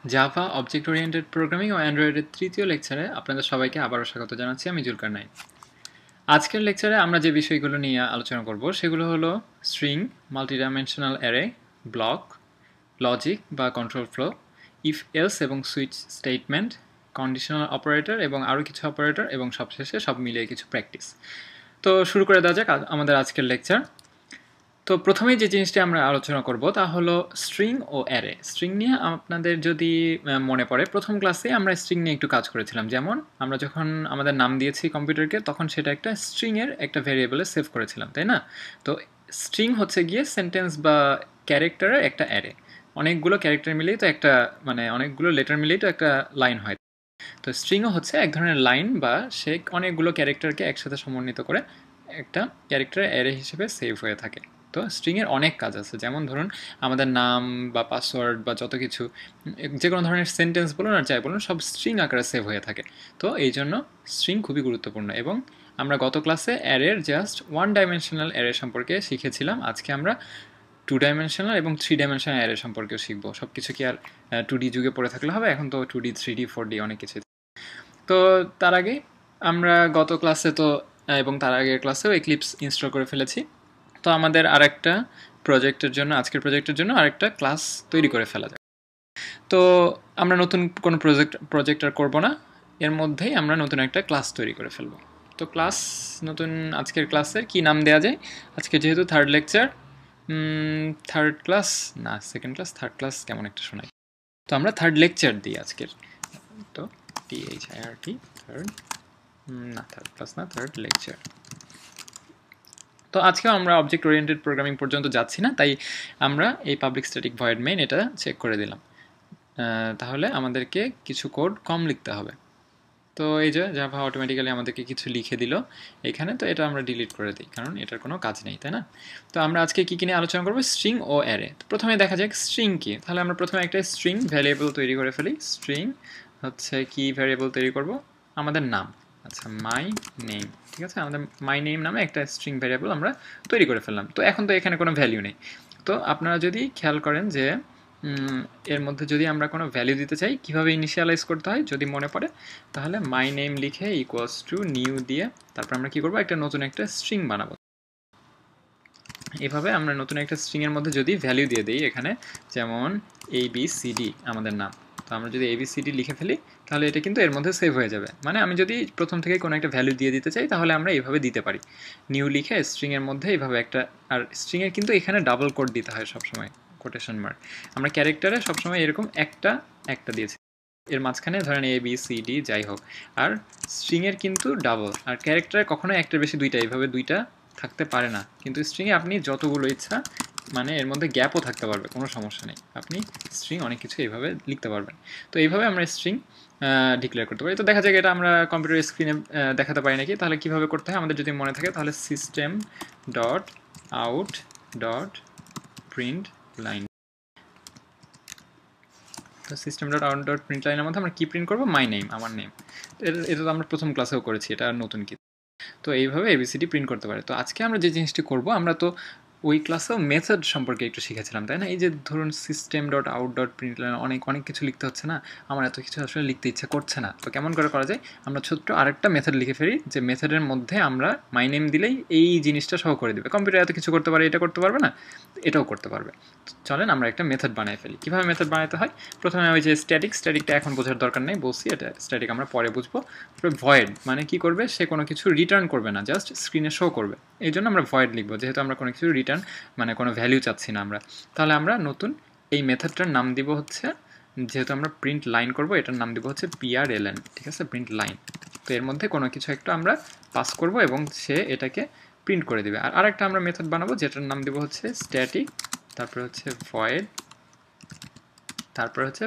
Java object oriented programming ও অ্যান্ড্রয়েডের তৃতীয় লেকচারে আপনাদের সবাইকে আবারও স্বাগত জানাচ্ছি। আমি জুলকার নাইন। আজকের লেকচারে আমরা যে বিষয়গুলো নিয়ে আলোচনা করব সেগুলো হলো string, multidimensional array, block, logic বা কন্ট্রোল ফ্লো, ইফ এলস এবং সুইচ স্টেটমেন্ট, কন্ডিশনাল অপারেটর এবং আরও কিছু অপারেটর, এবং সবশেষে সব মিলিয়ে কিছু প্র্যাকটিস। তো শুরু করে দেওয়া যাক আমাদের আজকের লেকচার। তো প্রথমেই যে জিনিসটি আমরা আলোচনা করব তা হলো স্ট্রিং ও অ্যারে। স্ট্রিং নিয়ে আপনাদের যদি মনে পড়ে, প্রথম ক্লাসে আমরা স্ট্রিং নিয়ে একটু কাজ করেছিলাম। যেমন আমরা যখন আমাদের নাম দিয়েছি কম্পিউটারকে, তখন সেটা একটা স্ট্রিংয়ের একটা ভেরিয়েবলে সেভ করেছিলাম, তাই না? তো স্ট্রিং হচ্ছে গিয়ে সেন্টেন্স বা ক্যারেক্টারের একটা অ্যারে। অনেকগুলো ক্যারেক্টার মিলেই তো একটা, মানে অনেকগুলো লেটার মিলেই তো একটা লাইন হয়। তো স্ট্রিংও হচ্ছে এক ধরনের লাইন, বা সে অনেকগুলো ক্যারেক্টারকে একসাথে সমন্বিত করে একটা ক্যারেক্টার অ্যারে হিসেবে সেভ হয়ে থাকে। তো স্ট্রিংয়ের অনেক কাজ আছে, যেমন ধরুন আমাদের নাম বা পাসওয়ার্ড বা যত কিছু, যে কোনো ধরনের সেন্টেন্স বলুন আর যাই বলুন, সব স্ট্রিং আকারে সেভ হয়ে থাকে। তো এই জন্য স্ট্রিং খুবই গুরুত্বপূর্ণ। এবং আমরা গত ক্লাসে অ্যারের জাস্ট ওয়ান ডাইমেনশনাল অ্যারে সম্পর্কে শিখেছিলাম। আজকে আমরা 2 ডাইমেনশনাল এবং 3 ডাইমেনশনাল অ্যারে সম্পর্কেও শিখবো। সব কিছু কি আর 2D যুগে পড়ে থাকলে হবে? এখন তো 2D, 3D, 4D অনেক কিছু। তো তার আগে আমরা গত ক্লাসে তো এবং তার আগের ক্লাসেও এক্লিপস ইনস্টল করে ফেলেছি। তো আমাদের আরেকটা প্রজেক্টের জন্য, আজকের প্রজেক্টের জন্য আরেকটা ক্লাস তৈরি করে ফেলা যায়। তো আমরা নতুন কোনো প্রজেক্ট আর করবো না, এর মধ্যেই আমরা নতুন একটা ক্লাস তৈরি করে ফেলবো। তো ক্লাস নতুন আজকের ক্লাসের কি নাম দেওয়া যায়? আজকে যেহেতু থার্ড লেকচার, থার্ড ক্লাস না সেকেন্ড ক্লাস, থার্ড ক্লাস কেমন একটা শোনাই, তো আমরা থার্ড লেকচার দিই আজকের। তো THIRT, থার্ড, না থার্ড ক্লাস না, থার্ড লেকচার। তো আজকেও আমরা অবজেক্ট ওরিয়েন্টেড প্রোগ্রামিং পর্যন্ত যাচ্ছি না, তাই আমরা এই পাবলিক স্ট্যাটিক ভয়েড মেইন এটা চেক করে দিলাম। তাহলে আমাদেরকে কিছু কোড কম লিখতে হবে। তো এই যে জাভা অটোমেটিক্যালি আমাদেরকে কিছু লিখে দিল এখানে, তো এটা আমরা ডিলিট করে দিই, কারণ এটার কোনো কাজ নেই, তাই না? তো আমরা আজকে কী নিয়ে আলোচনা করবো? স্ট্রিং ও অ্যারে। তো প্রথমে দেখা যাক স্ট্রিং কি। তাহলে আমরা প্রথমে একটা স্ট্রিং ভ্যারিয়েবল তৈরি করে ফেলি। স্ট্রিং হচ্ছে কি ভ্যারিয়েবল তৈরি করব? আমাদের নাম। আচ্ছা, মাই নেম, ঠিক আছে, আমাদের মাই নেম নামে একটা স্ট্রিং ভ্যারিয়েবল আমরা তৈরি করে ফেললাম। তো এখন তো এখানে কোনো ভ্যালু নেই। তো আপনারা যদি খেয়াল করেন যে এর মধ্যে যদি আমরা কোনো ভ্যালু দিতে চাই, কিভাবে ইনিশিয়ালাইজ করতে হয় যদি মনে পড়ে, তাহলে মাই নেম লিখে ইকুয়ালস টু নিউ দিয়ে তারপর আমরা কি করব, একটা নতুন একটা স্ট্রিং বানাবো। এভাবে আমরা নতুন একটা স্ট্রিংয়ের মধ্যে যদি ভ্যালু দিয়ে দিই এখানে, যেমন ABCD আমাদের নাম, তো আমরা যদি ABCD লিখে ফেলি তাহলে এটা কিন্তু এর মধ্যে সেভ হয়ে যাবে। মানে আমি যদি প্রথম থেকে কোনো একটা ভ্যালু দিয়ে দিতে চাই তাহলে আমরা এইভাবে দিতে পারি, নিউ লিখে স্ট্রিংয়ের মধ্যে এইভাবে একটা। আর স্ট্রিংয়ের কিন্তু এখানে ডাবল কোট দিতে হয় সবসময়, কোটেশন মার্ক। আমরা ক্যারেক্টারে সবসময় এরকম একটা একটা দিয়েছি, এর মাঝখানে ধরেন ABCD যাই হোক। আর স্ট্রিংয়ের কিন্তু ডাবল, আর ক্যারেক্টারে কখনো একটার বেশি দুইটা, এইভাবে দুইটা থাকতে পারে না। কিন্তু স্ট্রিংয়ে আপনি যতগুলো ইচ্ছা, মানে এর মধ্যে গ্যাপও থাকতে পারবে, কোনো সমস্যা নেই, আপনি স্ট্রিং অনেক কিছু এইভাবে লিখতে পারবেন। তো এইভাবে আমরা স্ট্রিং ডিক্লেয়ার করতে পারি। তো দেখা যাক এটা আমরা কম্পিউটার স্ক্রিনে দেখাতে পারি নাকি। তাহলে কীভাবে করতে হয় আমাদের যদি মনে থাকে, তাহলে system dot out dot print line. তো system dot out dot print লাইনের মধ্যে আমরা কী প্রিন্ট করবো? মাই নেম, আমার নেম। এটা তো আমরা প্রথম ক্লাসেও করেছি, এটা নতুন কি? তো এইভাবে ABCD প্রিন্ট করতে পারে। তো আজকে আমরা যে জিনিসটি করব, আমরা তো ওই ক্লাসেও মেথড সম্পর্কে একটু শিখেছিলাম, তাই না? এই যে ধরুন system dot out dot print অনেক অনেক কিছু লিখতে হচ্ছে না, আমার এত কিছু আসলে লিখতে ইচ্ছা করছে না। তো কেমন করে করা যায়? আমরা ছোট্ট আরেকটা মেথড লিখে ফেলি, যে মেথডের মধ্যে আমরা মাই নেম দিলেই এই জিনিসটা সহ করে দেবে। কম্পিউটার এত কিছু করতে পারে, এটা করতে পারবে না, এটাও করতে পারবে। চলেন আমরা একটা মেথড বানিয়ে ফেলি। কীভাবে মেথড বানাতে হয়? প্রথমে ওই যে স্ট্যাটিকটা এখন বোঝার দরকার নেই, বলছি এটা স্ট্যাটিক আমরা পরে বুঝবো। ভয়েড মানে কি করবে? সে কোনো কিছু রিটার্ন করবে না, জাস্ট স্ক্রিনে শো করবে। এই জন্য আমরা ভয়েড লিখবো, যেহেতু আমরা কোনো কিছু রিটার্ন মানে কোনো ভ্যালু চাচ্ছি না আমরা। তাহলে আমরা নতুন এই মেথডটার নাম দিব হচ্ছে, যেহেতু আমরা প্রিন্ট লাইন করব, এটার নাম দিব হচ্ছে PRLN, ঠিক আছে, প্রিন্ট লাইন। তো এর মধ্যে কোনো কিছু একটা আমরা পাস করব এবং সে এটাকে প্রিন্ট করে দিবে। আর আরেকটা আমরা মেথড বানাবো যেটার নাম দিব হচ্ছে স্ট্যাটিক, তারপরে হচ্ছে ভয়েড, তারপরে হচ্ছে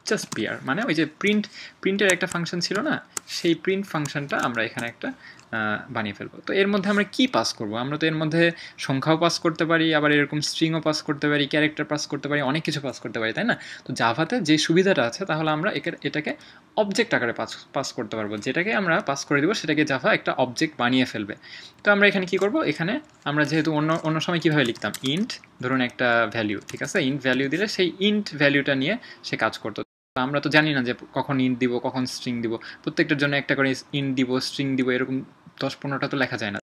জাস্ট PR, মানে ওই যে প্রিন্টের একটা ফাংশন ছিল না, সেই প্রিন্ট ফাংশনটা আমরা এখানে একটা বানিয়ে ফেলবো। তো এর মধ্যে আমরা কি পাস করব? আমরা তো এর মধ্যে সংখ্যাও পাস করতে পারি, আবার এরকম স্ট্রিংও পাস করতে পারি, ক্যারেক্টার পাস করতে পারি, অনেক কিছু পাস করতে পারি, তাই না? তো জাভাতে যে সুবিধাটা আছে, তাহলে আমরা এটাকে অবজেক্ট আকারে পাস করতে পারবো। যেটাকে আমরা পাস করে দিব সেটাকে জাভা একটা অবজেক্ট বানিয়ে ফেলবে। তো আমরা এখানে কি করব? এখানে আমরা যেহেতু অন্য সময় কীভাবে লিখতাম, ইন্ট ধরুন একটা ভ্যালু, ঠিক আছে, ইন্ট ভ্যালু দিলে সেই ইন্ট ভ্যালুটা নিয়ে সে কাজ করতো। আমরা তো জানি না যে কখন ইন্ট দিব, কখন স্ট্রিং দিব। প্রত্যেকটার জন্য একটা করে ইন্ট দিব, স্ট্রিং দিব, এরকম 10-15টা তো লেখা যায় না।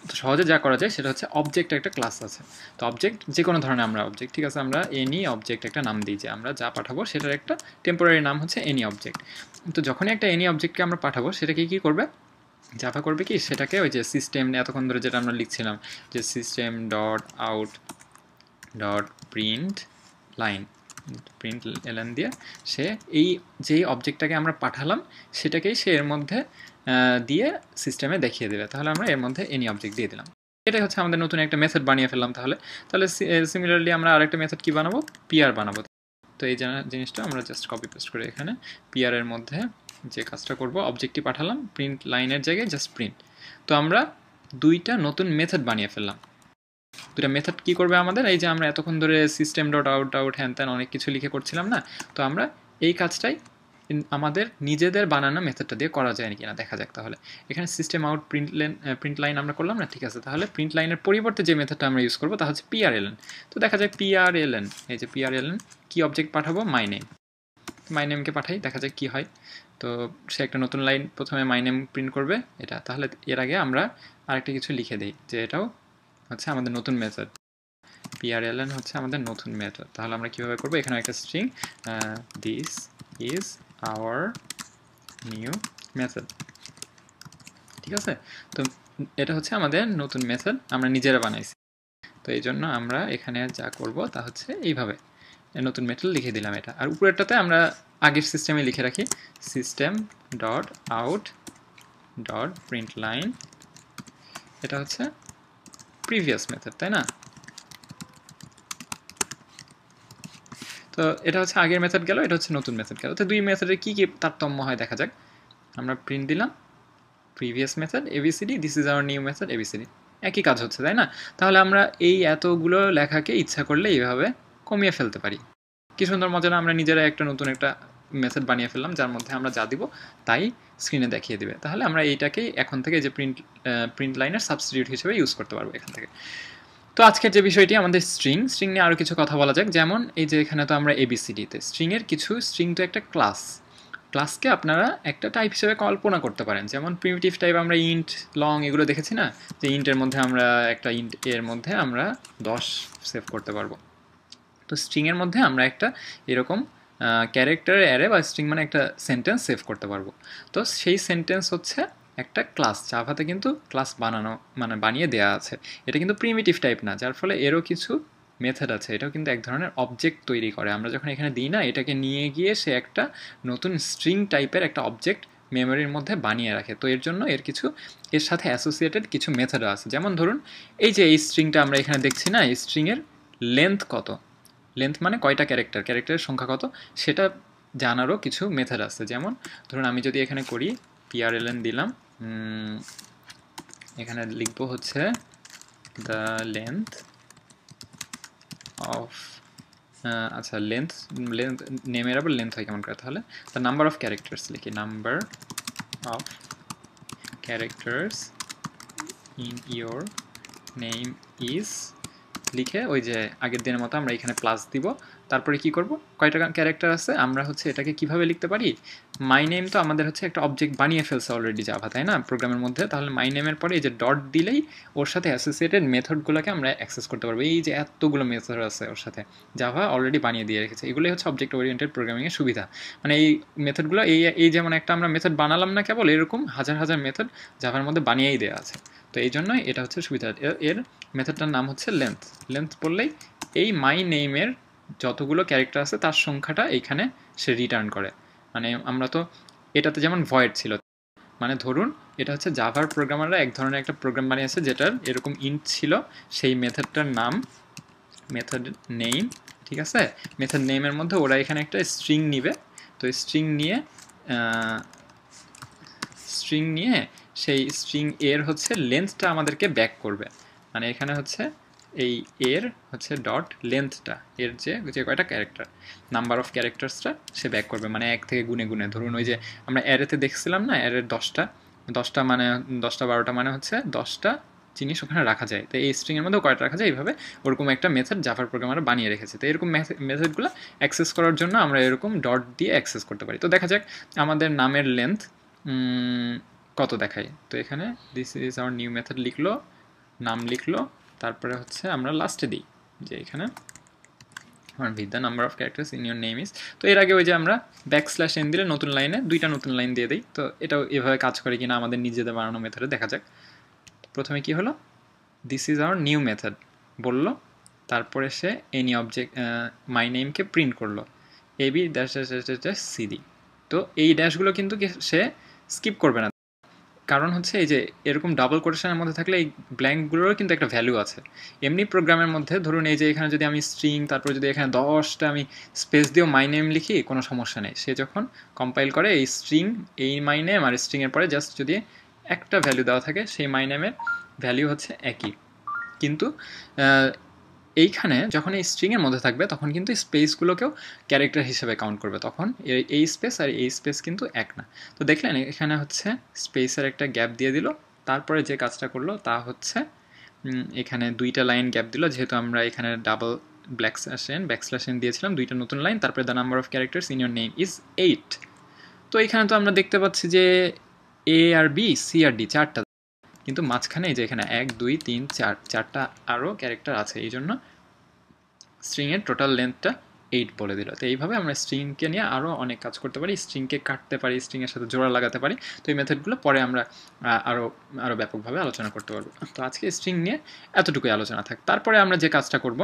তো সহজে যা করা যায় সেটা হচ্ছে অবজেক্ট একটা ক্লাস আছে। তো অবজেক্ট যে কোনো ধরনের আমরা অবজেক্ট, ঠিক আছে, আমরা এনি অবজেক্ট একটা নাম দিই, যে আমরা যা পাঠাবো সেটার একটা টেম্পোরারি নাম হচ্ছে এনি অবজেক্ট। তো যখনই একটা এনি অবজেক্টকে আমরা পাঠাবো, সেটাকে কী করবে, জাভা করবে কি, সেটাকে ওই যে সিস্টেম এতক্ষণ ধরে যেটা আমরা লিখছিলাম, যে system dot out dot print line, print LN দিয়ে সে এই যেই অবজেক্টটাকে আমরা পাঠালাম সেটাকেই সে এর মধ্যে দিয়ে সিস্টেমে দেখিয়ে দেবে। তাহলে আমরা এর মধ্যে এনি অবজেক্ট দিয়ে দিলাম। এটাই হচ্ছে আমাদের নতুন একটা মেথড বানিয়ে ফেললাম। তাহলে সিমিলারলি আমরা আরেকটা মেথড কি বানাবো, পিআর বানাবো। তো এই জিনিসটা আমরা জাস্ট কপি পেস্ট করে এখানে পিআর এর মধ্যে যে কাজটা করব, অবজেক্টটি পাঠালাম, প্রিন্ট লাইনের জায়গায় জাস্ট প্রিন্ট। তো আমরা দুইটা নতুন মেথড বানিয়ে ফেললাম। দুটা মেথড কি করবে আমাদের, এই যে আমরা এতক্ষণ ধরে সিস্টেম ডট আউট আউট হ্যান ত্যান অনেক কিছু লিখে করছিলাম না, তো আমরা এই কাজটাই আমাদের নিজেদের বানানো মেথডটা দিয়ে করা যায় কিনা দেখা যাক। তাহলে এখানে সিস্টেম আউট প্রিন্ট লাইন আমরা করলাম না, ঠিক আছে। তাহলে প্রিন্ট লাইনের পরিবর্তে যে মেথডটা আমরা ইউজ করবো তা হচ্ছে পিআরএলএন। তো দেখা যায় পিআরএলএন, এই যে পিআরএলএন কি অবজেক্ট পাঠাবো, মাই নেম, মাই নেমকে পাঠাই, দেখা যাক কি হয়। তো সে একটা নতুন লাইন প্রথমে মাই নেম প্রিন্ট করবে এটা। তাহলে এর আগে আমরা আরেকটা কিছু লিখে দিই, যে এটাও হচ্ছে আমাদের নতুন মেথড, পিআরএলএন হচ্ছে আমাদের নতুন মেথড। তাহলে আমরা কিভাবে করবো, এখানে একটা string, this is our new method, ঠিক আছে। তো এটা হচ্ছে আমাদের নতুন মেথড, আমরা নিজেরা বানাইছি। তো এই জন্য আমরা এখানে যা করব তা হচ্ছে এইভাবে নতুন মেথড লিখে দিলাম এটা। আর উপরেরটাতে আমরা আগের সিস্টেমে লিখে রাখি, system dot out dot print line, এটা হচ্ছে প্রিভিয়াস মেথড, তাই না। তো এটা হচ্ছে আগের মেথড গেল, এটা হচ্ছে নতুন মেথড গেল। তো দুই মেথডের কি কি তারতম্য হয় দেখা যাক। আমরা প্রিন্ট দিলাম previous method ABCD, this is our new method ABCD, একই কাজ হচ্ছে, তাই না। তাহলে আমরা এই এতগুলো লেখাকে ইচ্ছা করলে এইভাবে কমিয়ে ফেলতে পারি। কি সুন্দর মজা না, আমরা নিজেরা একটা নতুন একটা মেথড বানিয়ে ফেললাম যার মধ্যে আমরা যা দিব তাই স্ক্রিনে দেখিয়ে দিবে। তাহলে আমরা এইটাকেই এখন থেকে যে প্রিন্ট লাইনের সাবস্টিটিউট হিসেবে ইউজ করতে পারবো এখান থেকে। তো আজকের যে বিষয়টি আমাদের স্ট্রিং নিয়ে আরও কিছু কথা বলা যাক। যেমন এই যে এখানে তো আমরা এবিসিডিতে স্ট্রিংয়ের কিছু, স্ট্রিং তো একটা ক্লাসকে আপনারা একটা টাইপ হিসেবে কল্পনা করতে পারেন। যেমন প্রিমিটিভ টাইপ আমরা ইন্ট, লং এগুলো দেখেছি না, যে ইন্টের মধ্যে আমরা একটা ইন্ট এর মধ্যে আমরা 10 সেভ করতে পারবো। তো স্ট্রিংয়ের মধ্যে আমরা একটা এরকম ক্যারেক্টার অ্যারে বা স্ট্রিং মানে একটা সেন্টেন্স সেভ করতে পারবো। তো সেই সেন্টেন্স হচ্ছে একটা ক্লাস, জাভাতে কিন্তু ক্লাস বানানো মানে বানিয়ে দেওয়া আছে। এটা কিন্তু প্রিমিটিভ টাইপ না, যার ফলে এরও কিছু মেথড আছে। এটাও কিন্তু এক ধরনের অবজেক্ট তৈরি করে। আমরা যখন এখানে দিই না, এটাকে নিয়ে গিয়ে সে একটা নতুন স্ট্রিং টাইপের একটা অবজেক্ট মেমোরির মধ্যে বানিয়ে রাখে। তো এর জন্য এর সাথে অ্যাসোসিয়েটেড কিছু মেথডও আছে। যেমন ধরুন এই যে এই স্ট্রিংটা আমরা এখানে দেখছি না, এই স্ট্রিংয়ের লেন্থ কত, লেন্থ মানে কয়টা ক্যারেক্টারের সংখ্যা কত, সেটা জানারও কিছু মেথড আছে। যেমন ধরুন আমি যদি এখানে করি পিআরএলএন দিলাম, এখানে লিখবো হচ্ছে দ্য লেন্থ অফ, আচ্ছা লেন্থ নেমের আবার লেন্থ হয় কেমন করে, তাহলে দ্য নাম্বার অফ ক্যারেক্টার্স লিখি, number of characters in your name is, লিখে ওই যে আগের দিনের মতো আমরা এখানে প্লাস দিব। তারপরে কি করব, কয়টা ক্যারেক্টার আছে আমরা হচ্ছে এটাকে কিভাবে লিখতে পারি, মাই নেম তো আমাদের হচ্ছে একটা অবজেক্ট বানিয়ে ফেলছে অলরেডি জাভা, তাই না, প্রোগ্রামের মধ্যে। তাহলে মাই নেমের পরে এই যে ডট দিলেই ওর সাথে অ্যাসোসিয়েটেড মেথডগুলোকে আমরা অ্যাক্সেস করতে পারবো। এই যে এতগুলো মেথড আছে ওর সাথে জাভা অলরেডি বানিয়ে দিয়ে রেখেছে। এগুলোই হচ্ছে অবজেক্ট ওরিয়েন্টেড প্রোগ্রামিংয়ের সুবিধা। মানে এই মেথডগুলো এই যেমন একটা আমরা মেথড বানালাম না কেবল, এরকম হাজার হাজার মেথড জাভার মধ্যে বানিয়েই দেওয়া আছে। তো এই জন্যই এটা হচ্ছে সুবিধা। এর মেথডটার নাম হচ্ছে লেন্থ বললেই এই মাই নেমের যতগুলো ক্যারেক্টার আছে তার সংখ্যাটা এইখানে সে রিটার্ন করে। মানে আমরা তো এটাতে যেমন ভয়েড ছিল, মানে ধরুন এটা হচ্ছে জাভার প্রোগ্রামাররা এক ধরনের একটা প্রোগ্রাম বানিয়েছে যেটার এরকম ইন্ট ছিল, সেই মেথডটার নাম মেথড নেম, ঠিক আছে। মেথড নেমের মধ্যে ওরা এখানে একটা স্ট্রিং নিবে। তো স্ট্রিং নিয়ে সেই স্ট্রিং এর হচ্ছে লেন্থটা আমাদেরকে ব্যাক করবে। মানে এখানে হচ্ছে এই এর হচ্ছে ডট লেন্থটা, এর যে কয়টা ক্যারেক্টার, নাম্বার অফ ক্যারেক্টার্সটা সে ব্যাক করবে, মানে 1 থেকে গুনে গুনে। ধরুন ওই যে আমরা অ্যারেতে দেখছিলাম না, অ্যারের 10টা মানে 10টা 12টা মানে হচ্ছে 10টা জিনিস ওখানে রাখা যায়। তো এই স্ট্রিংয়ের মধ্যেও কয়টা রাখা যায়, এইভাবে ওরকম একটা মেথড জাভার প্রোগ্রামাররা বানিয়ে রেখেছে। তো এরকম মেথডগুলো অ্যাক্সেস করার জন্য আমরা এরকম ডট দিয়ে অ্যাক্সেস করতে পারি। তো দেখা যাক আমাদের নামের লেন্থ কত দেখায়। তো এখানে this is our new method লিখলো, নাম লিখলো, তারপরে হচ্ছে আমরা লাস্টে দিই যে এখানে with the number of characters in your name is। তো এর আগে ওই যে আমরা \n দিলে নতুন লাইনে দুইটা নতুন লাইন দিয়ে দিই। তো এটাও এভাবে কাজ করে কিনা আমাদের নিজেদের বানানো মেথডে দেখা যাক। প্রথমে কি হলো, this is our new method বললো, তারপরে সে এনি অবজেক্ট মাই নেমকে প্রিন্ট করলো AB dash dash dash dash dash CD. তো এই ড্যাশগুলো কিন্তু সে স্কিপ করবে না, কারণ হচ্ছে এই যে এরকম ডাবল কোটেশনের মধ্যে থাকলে এই ব্ল্যাঙ্কগুলোরও কিন্তু একটা ভ্যালু আছে। এমনি প্রোগ্রামের মধ্যে ধরুন এই যে এখানে যদি আমি স্ট্রিং, তারপর যদি এখানে 10টা আমি স্পেস দিয়েও মাই নেম লিখি, কোনো সমস্যা নেই। সে যখন কম্পাইল করে এই স্ট্রিং, এই মাই নেম আর স্ট্রিংয়ের পরে জাস্ট যদি একটা ভ্যালু দেওয়া থাকে, সেই মাই নেমের ভ্যালু হচ্ছে একই। কিন্তু এইখানে যখন এই স্ট্রিংয়ের মধ্যে থাকবে তখন কিন্তু স্পেসগুলোকেও ক্যারেক্টার হিসেবে কাউন্ট করবে, তখন এই স্পেস আর এই স্পেস কিন্তু এক না। তো দেখলেন এখানে হচ্ছে স্পেসের একটা গ্যাপ দিয়ে দিল, তারপরে যে কাজটা করলো তা হচ্ছে এখানে দুইটা লাইন গ্যাপ দিল, যেহেতু আমরা এখানে ডাবল ব্যাকস্ল্যাশ এন দিয়েছিলাম, দুইটা নতুন লাইন, তারপরে the number of characters in your name is 8। তো এখানে তো আমরা দেখতে পাচ্ছি যে এ আর বি, সি আর ডি চারটা, কিন্তু মাঝখানে যে এখানে 1 2 3 4 চারটা আরও ক্যারেক্টার আছে, এই জন্য স্ট্রিংয়ের টোটাল লেন্থটা 8 বলে দিল। তো এইভাবে আমরা স্ট্রিংকে নিয়ে আরও অনেক কাজ করতে পারি, স্ট্রিংকে কাটতে পারি, স্ট্রিংয়ের সাথে জোড়া লাগাতে পারি। তো এই মেথডগুলো পরে আমরা আরও ব্যাপকভাবে আলোচনা করতে পারবো। তো আজকে স্ট্রিং নিয়ে এতটুকুই আলোচনা থাক। তারপরে আমরা যে কাজটা করব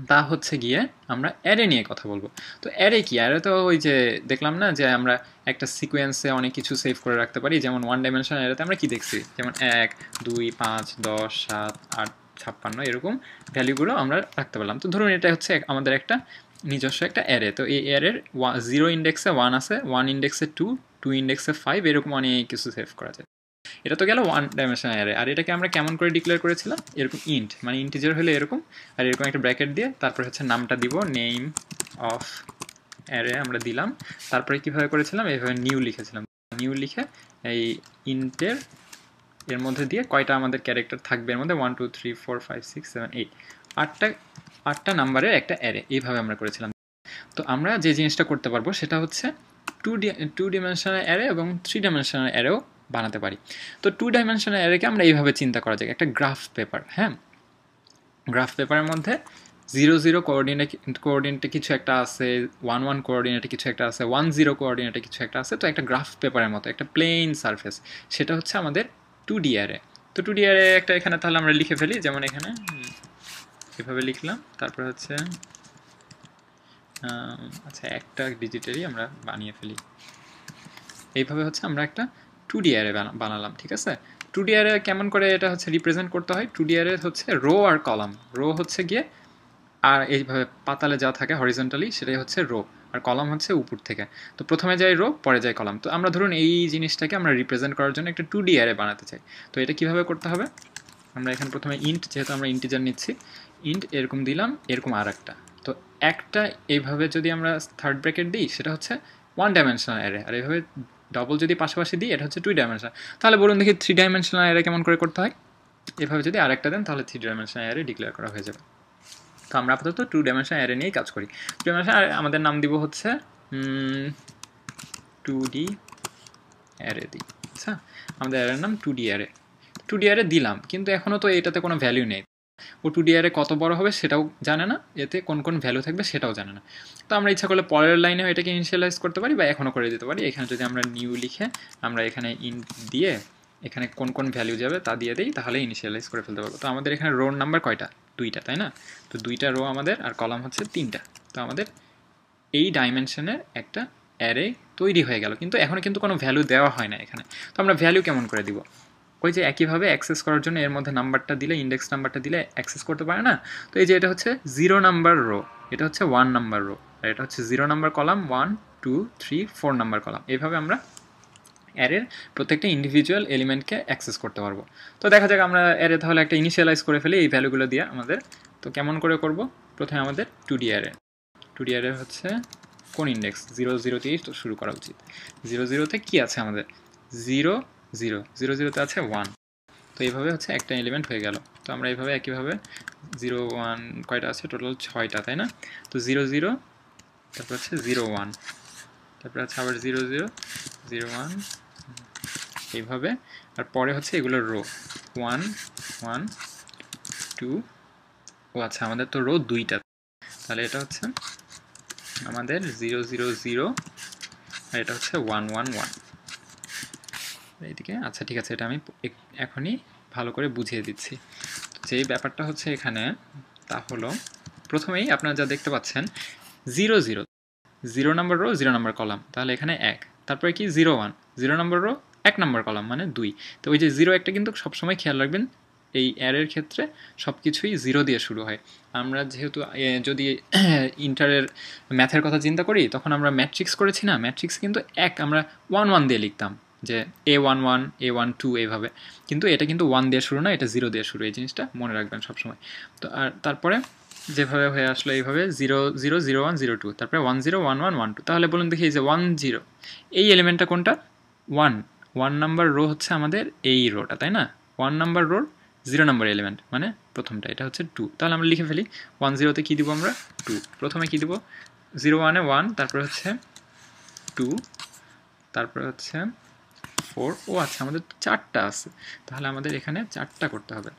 তা হচ্ছে গিয়ে আমরা অ্যারে নিয়ে কথা বলবো। তো অ্যারে কি? অ্যারে তো ওই যে দেখলাম না যে আমরা একটা সিকোয়েন্সে অনেক কিছু সেভ করে রাখতে পারি, যেমন ওয়ান ডাইমেনশনাল অ্যারেতে আমরা কি দেখছি, যেমন 1 2 5 10 7 8 56 এরকম ভ্যালুগুলো আমরা রাখতে পারলাম। তো ধরুন এটা হচ্ছে আমাদের একটা নিজস্ব একটা অ্যারে। তো এই অ্যারের 0 ইন্ডেক্সে 1 আছে, 1 ইন্ডেক্সে 2 2 ইন্ডেক্সে 5, এরকম অনেক কিছু সেভ করা যায়। এটা তো গেল ওয়ান ডাইমেনশনাল অ্যারে। আর এটাকে আমরা কেমন করে ডিক্লেয়ার করেছিলাম, এরকম ইন্ট, মানে ইন্টিজার হলে এরকম, আর এরকম একটা ব্র্যাকেট দিয়ে তারপরে হচ্ছে নামটা দিব, নেম অফ অ্যারে আমরা দিলাম। তারপরে কীভাবে করেছিলাম, এইভাবে নিউ লিখেছিলাম, নিউ লিখে এই ইন্টের এর মধ্যে দিয়ে কয়টা আমাদের ক্যারেক্টার থাকবে, এর মধ্যে 1 2 3 4 5 6 7 8 আটটা নাম্বারের একটা অ্যারে, এইভাবে আমরা করেছিলাম। তো আমরা যে জিনিসটা করতে পারবো সেটা হচ্ছে টু ডিমেনশনাল অ্যারে এবং 3 ডাইমেনশনাল অ্যারেও বানাতে পারি। তো 2 ডাইমেনশনাল অ্যারেকে আমরা এইভাবে চিন্তা করা যায়, একটা গ্রাফ পেপার। হ্যাঁ, গ্রাফ পেপারের মধ্যে 0 0 কোঅর্ডিনেটে কিছু একটা আছে, 1 1 কোঅর্ডিনেটে কিছু একটা আছে, 1 0 কোঅর্ডিনেটে কিছু একটা আছে। তো একটা গ্রাফ পেপারের মতো একটা প্লেন সারফেস, সেটা হচ্ছে আমাদের 2D অ্যারে। তো 2D অ্যারে একটা এখানে তাহলে আমরা লিখে ফেলি, যেমন এখানে এভাবে লিখলাম, তারপরে হচ্ছে আচ্ছা একটা ডিজিটেরই আমরা বানিয়ে ফেলি। এইভাবে হচ্ছে আমরা একটা 2D অ্যারে বানালাম, ঠিক আছে। 2D অ্যারে কেমন করে এটা হচ্ছে রিপ্রেজেন্ট করতে হয়, 2D অ্যারে হচ্ছে রো আর কলাম। রো হচ্ছে গিয়ে আর এইভাবে পাতালে যা থাকে হরিজন্টালি সেটাই হচ্ছে রো, আর কলাম হচ্ছে উপর থেকে। তো প্রথমে যায় রো, পরে যায় কলাম। তো আমরা ধরুন এই জিনিসটাকে আমরা রিপ্রেজেন্ট করার জন্য একটা 2D অ্যারে বানাতে চাই। তো এটা কিভাবে করতে হবে, আমরা এখানে প্রথমে ইন্ট, যেহেতু আমরা ইন্টিজার নিচ্ছি, ইন্ট এরকম দিলাম, এরকম আর একটা। তো একটা এইভাবে যদি আমরা থার্ড ব্র্যাকেট দিই সেটা হচ্ছে 1 ডাইমেনশনাল অ্যারে, আর এইভাবে ডবল যদি পাশাপাশি দিই এটা হচ্ছে 2 ডাইমেনশনাল। তাহলে বলুন দেখি 3 ডাইমেনশনাল অ্যারে কেমন করে করতে হয়। এভাবে যদি আরেকটা দেন তাহলে 3 ডাইমেনশনাল অ্যারে ডিক্লেয়ার করা হয়ে যাবে। তো আমরা আপাতত 2 ডাইমেনশনাল অ্যারে নিয়েই কাজ করি। 2 ডাইমেনশনাল অ্যারে আমাদের নাম দিব হচ্ছে 2D অ্যারে দিই। আচ্ছা, আমাদের অ্যারের নাম 2D অ্যারে। 2D অ্যারে দিলাম, কিন্তু এখনও তো এটাতে কোনো ভ্যালু নেই। ও 2D অ্যারে কত বড় হবে সেটাও জানে না, এতে কোন কোন ভ্যালু থাকবে সেটাও জানে না। তো আমরা ইচ্ছা করলে পরের লাইনেও এটাকে ইনিশিয়ালাইজ করতে পারি, বা এখনও করে দিতে পারি। এখানে যদি আমরা নিউ লিখে আমরা এখানে ইন্ট দিয়ে এখানে কোন কোন ভ্যালু যাবে তা দিয়ে দিই, তাহলে ইনিশিয়ালাইজ করে ফেলতে পারবো। তো আমাদের এখানে রোর নাম্বার কয়টা, 2টা, তাই না। তো 2টা রো আমাদের, আর কলাম হচ্ছে 3টা। তো আমাদের এই ডাইমেনশনের একটা অ্যারে তৈরি হয়ে গেল, কিন্তু এখনও কিন্তু কোনো ভ্যালু দেওয়া হয় না এখানে। তো আমরা ভ্যালু কেমন করে দিব, ওই যে একইভাবে অ্যাক্সেস করার জন্য এর মধ্যে নাম্বারটা দিলে, ইন্ডেক্স নাম্বারটা দিলে অ্যাক্সেস করতে পারে না। তো এই যে এটা হচ্ছে 0 নাম্বার রো, এটা হচ্ছে 1 নাম্বার রো, আর এটা হচ্ছে 0 নাম্বার কলাম, 1 2 3 4 নাম্বার কলাম। এইভাবে আমরা অ্যারের প্রত্যেকটা ইন্ডিভিজুয়াল এলিমেন্টকে অ্যাক্সেস করতে পারবো। তো দেখা যাক আমরা অ্যারে তাহলে একটা ইনিশিয়ালাইজ করে ফেলি এই ভ্যালুগুলো দিয়ে আমাদের। তো কেমন করে করব, প্রথমে আমাদের 2D অ্যারে। 2D অ্যারে হচ্ছে কোন ইন্ডেক্স, 0 0 তেই তো শুরু করা উচিত। 0 0 তে কি আছে আমাদের, 0 0 0 0 তে আছে 1। তো এইভাবে হচ্ছে একটা এলিমেন্ট হয়ে গেল। তো আমরা এইভাবে একইভাবে 0 1 কয়টা আছে টোটাল 6টা, তাই না? তো 0 0, তারপর হচ্ছে 0 1, তারপর হচ্ছে আবার 0 0 0 1, এইভাবে। আর পরে হচ্ছে এগুলোর রো 1 1 2, ও আচ্ছা আমাদের তো রো 2টা, তাহলে এটা হচ্ছে আমাদের 0 0 0, আর এটা হচ্ছে 1 1 1 এইদিকে। আচ্ছা ঠিক আছে, এটা আমি এখনই ভালো করে বুঝিয়ে দিচ্ছি। যেই ব্যাপারটা হচ্ছে এখানে তা হলো, প্রথমেই আপনারা যা দেখতে পাচ্ছেন 0 0, 0 নম্বর রো 0 নম্বর কলাম, তাহলে এখানে 1, তারপরে কি 0 1, 0 নম্বর রো 1 নম্বর কলাম মানে 2। তো ওই যে 0 একটা কিন্তু সবসময় খেয়াল রাখবেন, এই অ্যারের ক্ষেত্রে সব কিছুই 0 দিয়ে শুরু হয়। আমরা যেহেতু যদি ইন্টারের ম্যাথের কথা চিন্তা করি, তখন আমরা ম্যাট্রিক্স করেছি না, ম্যাট্রিক্স কিন্তু আমরা 1 1 দিয়ে লিখতাম, যে A11 A12 এইভাবে, কিন্তু এটা কিন্তু 1 দিয়ে শুরু না, এটা 0 দিয়ে শুরু, এই জিনিসটা মনে রাখবেন সবসময়। তো আর তারপরে যেভাবে হয়ে আসলো এইভাবে 0 0 0 1 0 2, তারপরে 1 0 1 1 1 2। তাহলে বলুন দেখি এই যে 1 0, এই এলিমেন্টটা কোনটা? 1 নাম্বার রো হচ্ছে আমাদের এই রোটা, তাই না? 1 নাম্বার রোর 0 নাম্বার এলিমেন্ট মানে প্রথমটা, এটা হচ্ছে 2। তাহলে আমরা লিখে ফেলি 1 0-তে কী দিব আমরা? 2। প্রথমে কী দিব? 0 1-এ 1, তারপরে হচ্ছে 2, তারপরে হচ্ছে 4। ও আচ্ছা আমাদের 4টা আছে, তাহলে আমাদের এখানে 4টা করতে হবে,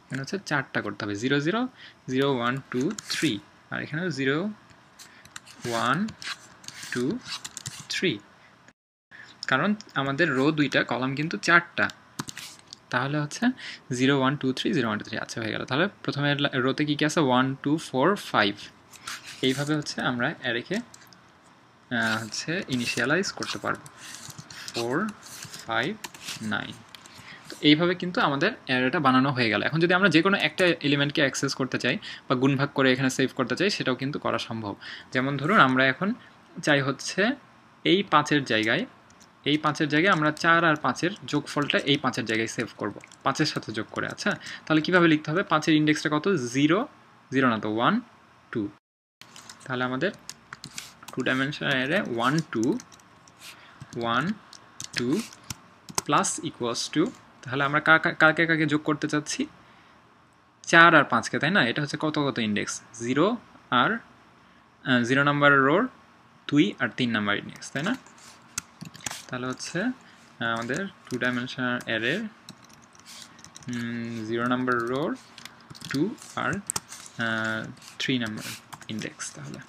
এখানে হচ্ছে 4টা করতে হবে। 0 0 0 1 2 3, আর এখানেও 0 1 2 3, কারণ আমাদের রো 2টা কলাম কিন্তু 4টা, তাহলে হচ্ছে 0 1 2 3 0 1 2 3। আচ্ছা হয়ে গেল। তাহলে প্রথমে রোতে কী কী আছে? 1 2 4 5, এইভাবে হচ্ছে আমরা অ্যারেকে হচ্ছে ইনিশিয়ালাইজ করতে পারবো। 4 5 9, তো এইভাবে কিন্তু আমাদের অ্যারেটা বানানো হয়ে গেল। এখন যদি আমরা যে কোনো একটা এলিমেন্টকে অ্যাক্সেস করতে চাই বা গুণভাগ করে এখানে সেভ করতে চাই, সেটাও কিন্তু করা সম্ভব। যেমন ধরুন আমরা এখন চাই হচ্ছে এই 5-এর জায়গায় আমরা 4 আর 5-এর যোগফলটা এই 5-এর জায়গায় সেভ করব, 5-এর সাথে যোগ করে। আচ্ছা তাহলে কীভাবে লিখতে হবে? 5-এর ইন্ডেক্সটা কত? 0 0 না তো 1 2, তাহলে আমাদের 2 dimensional array 1 2 1 2 plus equals two, তাহলে আমরা কাকে কাকে যোগ করতে চাচ্ছি? 4 আর 5কে, তাই না? এটা হচ্ছে কত কত ইন্ডেক্স? 0 আর 0 নাম্বার রোর 2 আর 3 নাম্বার ইন্ডেক্স, তাই না? তাহলে হচ্ছে আমাদের 2 ডাইমেনশনাল অ্যারে 0 নাম্বার রোর 2 আর 3 নাম্বার ইন্ডেক্স। তাহলে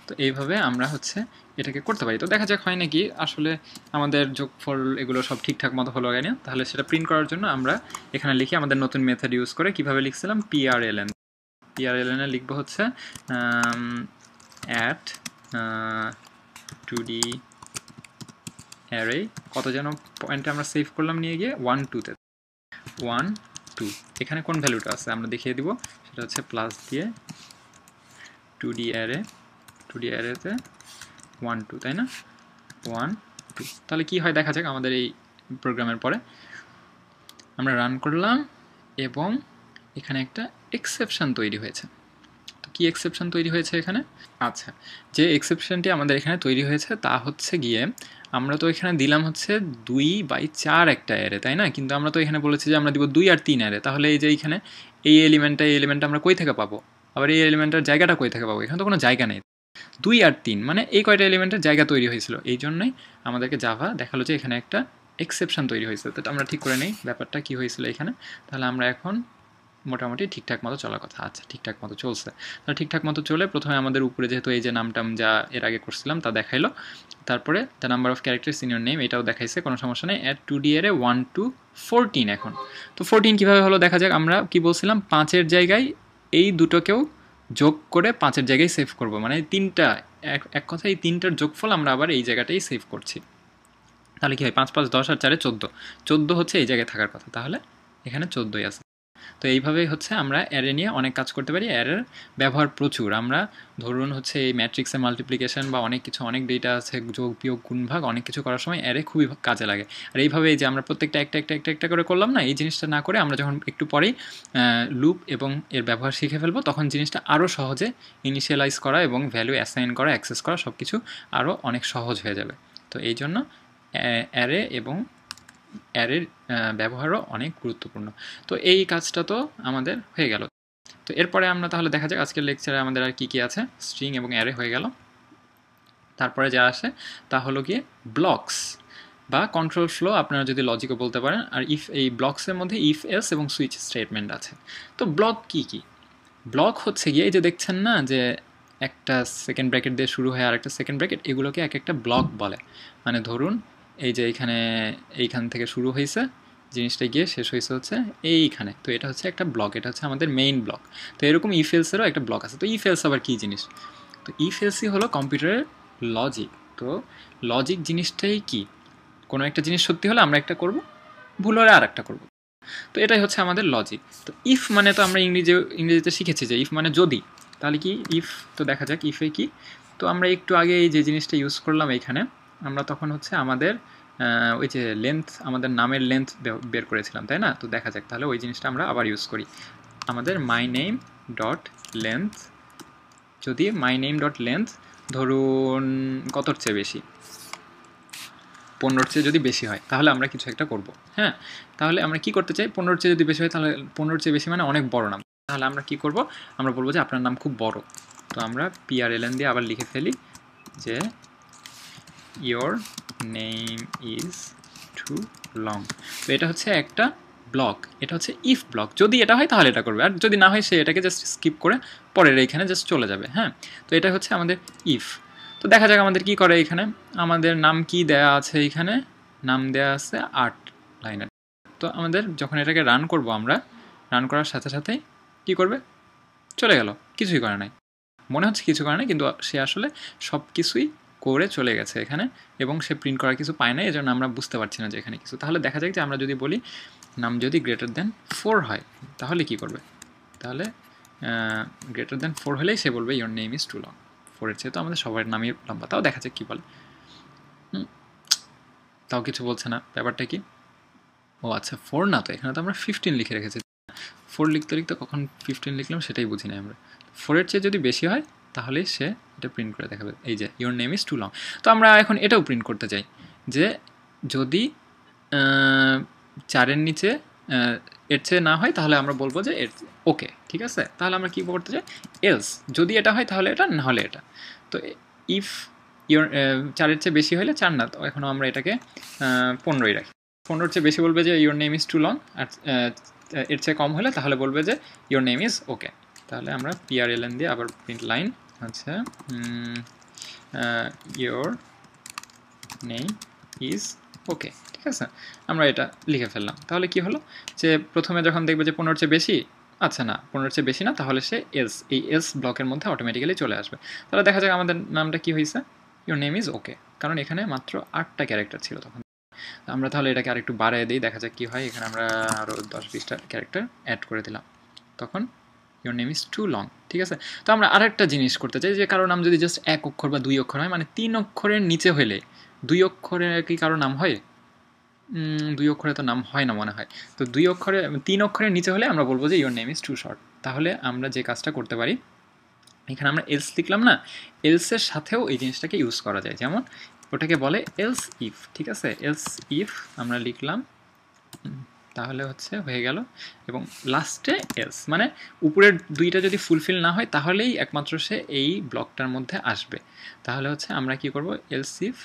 তো এইভাবে আমরা হচ্ছে এটাকে করতে পারি। তো দেখা যাক হয় নাকি আসলে আমাদের যোগফল এগুলো সব ঠিকঠাক মতো হলো কিনা। তাহলে সেটা প্রিন্ট করার জন্য আমরা এখানে লিখি আমাদের নতুন মেথড ইউজ করে। কিভাবে লিখছিলাম? PRLN এ লিখবো হচ্ছে অ্যাট 2D অ্যারে, কত যেন পয়েন্টে আমরা সেভ করলাম নিয়ে গিয়ে 1 2-তে, 1 2। এখানে কোন ভ্যালুটা আছে আমরা দেখিয়ে দিব, সেটা হচ্ছে প্লাস দিয়ে 2D অ্যারেতে 1 2, তাই না? 1 2। তাহলে কি হয় দেখা যাক আমাদের এই প্রোগ্রামের পরে। আমরা রান করলাম এবং এখানে একটা এক্সেপশন তৈরি হয়েছে। তো কি এক্সেপশন তৈরি হয়েছে এখানে? আচ্ছা, যে এক্সেপশনটি আমাদের এখানে তৈরি হয়েছে তা হচ্ছে গিয়ে, আমরা তো এখানে দিলাম হচ্ছে 2/4 একটা অ্যারে, তাই না? কিন্তু আমরা তো এখানে বলেছি যে আমরা দিব 2 আর 3 অ্যারে। তাহলে এই যে এইখানে এই এলিমেন্টটা আমরা কই থেকে পাবো? আবার এই এলিমেন্টের জায়গাটা কই থেকে পাবো? এখানে তো কোনো জায়গা নেই। 2 আর 3 মানে এই কয়টা এলিমেন্টের জায়গা তৈরি হয়েছিল, এই জন্যই আমাদেরকে জাভা দেখালো যে এখানে একটা এক্সেপশন তৈরি হয়েছে। তো আমরা ঠিক করে নেই ব্যাপারটা কি হয়েছিল এখানে। তাহলে আমরা এখন মোটামুটি ঠিকঠাক মতো চলার কথা। আচ্ছা ঠিকঠাক মতো চলছে। তাহলে ঠিকঠাক মতো চলে প্রথমে আমাদের উপরে যেহেতু এই যে নামটাম যা এর আগে করছিলাম তা দেখাইলো, তারপরে the number of characters in your name এটাও দেখাইছে, কোনো সমস্যা নেই। অ্যাট 2D এর 1 to 14 এখন। তো 14 কীভাবে হলো দেখা যাক। আমরা কি বলছিলাম? 5-এর জায়গায় এই দুটোকেও যোগ করে 5-এর জায়গায় সেভ করব, মানে তিনটা এক কথায় এই তিনটার যোগফল আমরা আবার এই জায়গাটাই সেভ করছি। তাহলে কি হয়? 5 5 10 আর 4 14 হচ্ছে এই জায়গায় থাকার কথা, তাহলে এখানে 14ই আছে। তো এইভাবেই হচ্ছে আমরা অ্যারে নিয়ে অনেক কাজ করতে পারি। অ্যারের ব্যবহার প্রচুর। আমরা ধরুন হচ্ছে এই ম্যাট্রিক্সের মাল্টিপ্লিকেশন বা অনেক কিছু, অনেক ডেটা আছে, যোগ বিয়োগ গুণভাগ অনেক কিছু করার সময় অ্যারে খুবই কাজে লাগে। আর এইভাবে যে আমরা প্রত্যেকটা একটা করে করলাম না, এই জিনিসটা না করে আমরা যখন একটু পরেই লুপ এবং এর ব্যবহার শিখে ফেলবো, তখন জিনিসটা আরও সহজে ইনিশিয়ালাইজ করা এবং ভ্যালু অ্যাসাইন করা, অ্যাক্সেস করা সব কিছু আরও অনেক সহজ হয়ে যাবে। তো এই জন্য অ্যারে এবং অ্যারের ব্যবহারও অনেক গুরুত্বপূর্ণ। তো এই কাজটা তো আমাদের হয়ে গেল। তো এরপরে আমরা তাহলে দেখা যাক আজকের লেকচারে আমাদের আর কি আছে। স্ট্রিং এবং অ্যারে হয়ে গেল। তারপরে যা আসে তা হলো গিয়ে ব্লকস বা কন্ট্রোল ফ্লো, আপনারা যদি লজিকও বলতে পারেন। আর এই ব্লকসের মধ্যে ইফ এলস এবং সুইচ স্টেটমেন্ট আছে। তো ব্লক কি কি? ব্লক হচ্ছে গিয়ে এই যে দেখছেন না যে একটা সেকেন্ড ব্র্যাকেট দিয়ে শুরু হয় আর একটা সেকেন্ড ব্র্যাকেট, এগুলোকে এক একটা ব্লক বলে। মানে ধরুন এই যে এইখান থেকে শুরু হয়েছে জিনিসটা গিয়ে শেষ হয়েছে হচ্ছে এইখানে, তো এটা হচ্ছে একটা ব্লক, এটা হচ্ছে আমাদের মেইন ব্লক। তো এরকম ইফ এলসেরও একটা ব্লক আছে। তো ইফ এলস আবার কী জিনিস? তো ইফ এলসই হলো কম্পিউটারের লজিক। তো লজিক জিনিসটাই কি? কোনো একটা জিনিস সত্যি হলে আমরা একটা করব, ভুল হলে আর একটা করবো। তো এটাই হচ্ছে আমাদের লজিক। তো ইফ মানে তো আমরা ইংরেজিতে শিখেছি যে ইফ মানে যদি। তাহলে কি ইফ? তো দেখা যাক ইফে কি। তো আমরা একটু আগে এই যে জিনিসটা ইউজ করলাম এইখানে, আমরা তখন হচ্ছে আমাদের ওই যে লেন্থ, আমাদের নামের লেন্থ বের করেছিলাম, তাই না? তো দেখা যাক তাহলে ওই জিনিসটা আমরা আবার ইউজ করি। আমাদের মাই নেম ডট লেন্থ, যদি মাই নেম ডট লেন্থ ধরুন কতর চেয়ে বেশি, 15 চেয়ে যদি বেশি হয় তাহলে আমরা কিছু একটা করব। হ্যাঁ, তাহলে আমরা কি করতে চাই? 15 চেয়ে যদি বেশি হয় তাহলে 15 চেয়ে বেশি মানে অনেক বড় নাম। তাহলে আমরা কি করব? আমরা বলবো যে আপনার নাম খুব বড়। তো আমরা PRLN দিয়ে আবার লিখে ফেলি যে your name is too long. তো এটা হচ্ছে একটা ব্লক, এটা হচ্ছে ইফ ব্লক। যদি এটা হয় তাহলে এটা করবে, আর যদি না হয় সে এটাকে জাস্ট স্কিপ করে পরের এইখানে জাস্ট চলে যাবে। হ্যাঁ, তো এটা হচ্ছে আমাদের ইফ। তো দেখা যাক আমাদের কি করে এখানে। আমাদের নাম কি দেয়া আছে এখানে? নাম দেয়া আছে 8 লাইনের। তো আমাদের যখন এটাকে রান করব, আমরা রান করার সাথে সাথেই কি করবে? চলে গেল, কিছুই করে নাই। মনে হচ্ছে কিছু করে নাই, কিন্তু সে আসলে সব কিছুই করে চলে গেছে এখানে, এবং সে প্রিন্ট করার কিছু পায় না, এই জন্য আমরা বুঝতে পারছি না যে এখানে কিছু। তাহলে দেখা যাক যে আমরা যদি বলি নাম যদি গ্রেটার দেন 4 হয় তাহলে কি করবে? তাহলে গ্রেটার দেন 4 হলেই সে বলবে your name is too long. 4-এর চেয়ে তো আমাদের সবার নামই লম্বা। তাও দেখা যাক কী বলে। তাও কিছু বলছে না। ব্যাপারটা কি? ও আচ্ছা, 4 না, তো এখানে তো আমরা 15 লিখে রেখেছি। 4 লিখতে লিখতে কখন 15 লিখলাম সেটাই বুঝি না আমরা। 4-এর চেয়ে যদি বেশি হয় তাহলেই সে এটা প্রিন্ট করে দেখাবে, এই যে your name is too long. তো আমরা এখন এটাও প্রিন্ট করতে চাই যে যদি 4-এর নিচে এর চেয়ে না হয় তাহলে আমরা বলবো যে ওকে, ঠিক আছে। তাহলে আমরা কী করতে চাই? এলস, যদি এটা হয় তাহলে এটা, না হলে এটা। তো ইফ ইয়োর 4-এর চেয়ে বেশি হলে 4 না, তো এখনও আমরা এটাকে 15ই রাখি। 15-এর চেয়ে বেশি বলবে যে your name is too long, আর এর চেয়ে কম হলে তাহলে বলবে যে ইয়োর নেম ইজ ওকে। তাহলে আমরা PRLN দিয়ে আবার প্রিন্ট লাইন আচ্ছা ইয়োর নেম ইজ ওকে, ঠিক আছে। আমরা এটা লিখে ফেললাম। তাহলে কি হলো যে প্রথমে যখন দেখবে যে 15-এর চেয়ে বেশি, আচ্ছা না 15-এর চেয়ে বেশি না, তাহলে সে এলস, এই এলস ব্লকের মধ্যে অটোমেটিক্যালি চলে আসবে। তাহলে দেখা যাক আমাদের নামটা কি হয়েছে, ইয়োর নেম ইজ ওকে, কারণ এখানে মাত্র 8টা ক্যারেক্টার ছিল তখন। আমরা তাহলে এটাকে আরেকটু বাড়িয়ে দিই, দেখা যাক কি হয়। এখানে আমরা আরও 10-20টা ক্যারেক্টার অ্যাড করে দিলাম, তখন your name is too long, ঠিক আছে। তো আমরা আরেকটা জিনিস করতে চাই যে কারো নাম যদি জাস্ট 1 অক্ষর বা 2 অক্ষর হয়, মানে 3 অক্ষরের নিচে হলে, 2 অক্ষরে কি কারো নাম হয়? 2 অক্ষরে তো নাম হয় না মনে হয়। তো 3 অক্ষরের নিচে হলে আমরা বলবো যে your name is too short. তাহলে আমরা যে কাজটা করতে পারি, এখানে আমরা এলস লিখলাম না, এলসের সাথেও এই জিনিসটাকে ইউজ করা যায়। যেমন ওটাকে বলে এলস ইফ, ঠিক আছে। এলস ইফ আমরা লিখলাম, তাহলে হচ্ছে হয়ে গেল, এবং লাস্টে এলস, মানে উপরের 2টা যদি ফুলফিল না হয় তাহলেই একমাত্র সে এই ব্লকটার মধ্যে আসবে। তাহলে হচ্ছে আমরা কি করব? এলস ইফ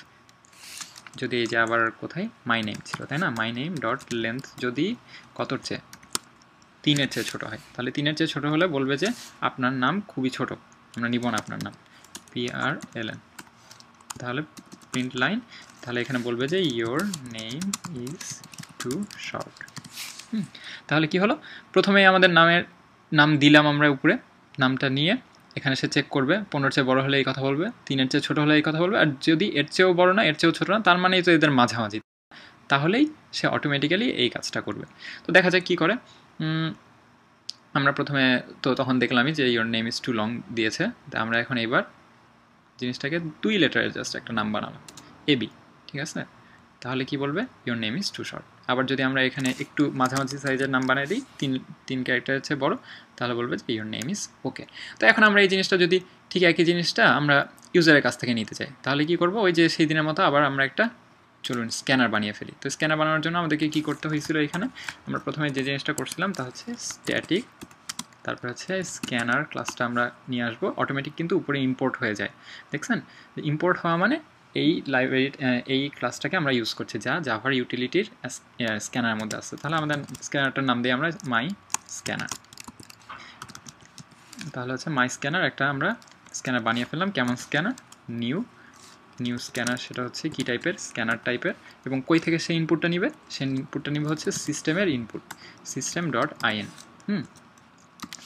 যদি এই যে আবার কোথায় মাই নেম ছিল, তাই না? মাই নেম ডট লেন্থ যদি কতর চেয়ে 3-এর চেয়ে ছোটো হয়, তাহলে 3-এর চেয়ে ছোটো হলে বলবে যে আপনার নাম খুবই ছোট, আমরা নিব না আপনার নাম, PRLN। তাহলে প্রিন্ট লাইন, তাহলে এখানে বলবে যে your name is too short. তাহলে কি হলো? প্রথমে আমাদের নাম দিলাম আমরা উপরে, নামটা নিয়ে এখানে সে চেক করবে, 15-এর চেয়ে বড় হলে এই কথা বলবে, 3-এর চেয়ে ছোটো হলে এই কথা বলবে, আর যদি এর চেয়েও বড় না এর চেয়েও ছোটো না, তার মানেই তো এদের মাঝামাঝি, তাহলেই সে অটোমেটিক্যালি এই কাজটা করবে। তো দেখা যাক কী করে। আমরা প্রথমে তো তখন দেখলামই যে your name is too long দিয়েছে। তা আমরা এখন এইবার জিনিসটাকে 2 লেটারের জাস্ট একটা নাম বানালাম, AB, ঠিক আছে। তাহলে কি বলবে your name is too short. আবার যদি আমরা এখানে একটু মাঝামাঝি সাইজের নাম বানিয়ে দিই, তিন ক্যারেক্টারের চেয়ে বড়, তাহলে বলবে যে ইওর নেম ইজ ওকে। তো এখন আমরা এই জিনিসটা যদি ঠিক একই জিনিসটা আমরা ইউজারের কাছ থেকে নিতে চাই, তাহলে কি করব, ওই যে সেই দিনের মতো আবার আমরা একটা চলুন স্ক্যানার বানিয়ে ফেলি। তো স্ক্যানার বানানোর জন্য আমাদেরকে কি করতে হয়েছিল, এখানে আমরা প্রথমে যে জিনিসটা করছিলাম তা হচ্ছে স্ট্যাটিক, তারপর হচ্ছে স্ক্যানার ক্লাসটা আমরা নিয়ে আসবো। অটোমেটিক কিন্তু উপরে ইম্পোর্ট হয়ে যায়, দেখছেন? ইম্পোর্ট হওয়া মানে এই লাইব্রেরি এই ক্লাসটাকে আমরা ইউজ করছি যা জাভার ইউটিলিটির স্ক্যানারের মধ্যে আছে। তাহলে আমাদের স্ক্যানারটার নাম দিই আমরা মাই স্ক্যানার। তাহলে হচ্ছে মাই স্ক্যানার একটা আমরা স্ক্যানার বানিয়ে ফেললাম। কেমন স্ক্যানার? New scanner. সেটা হচ্ছে কি টাইপের? স্ক্যানার টাইপের। এবং কই থেকে সেই ইনপুটটা নিবে? সেই ইনপুটটা নিবে হচ্ছে সিস্টেমের ইনপুট, system.in।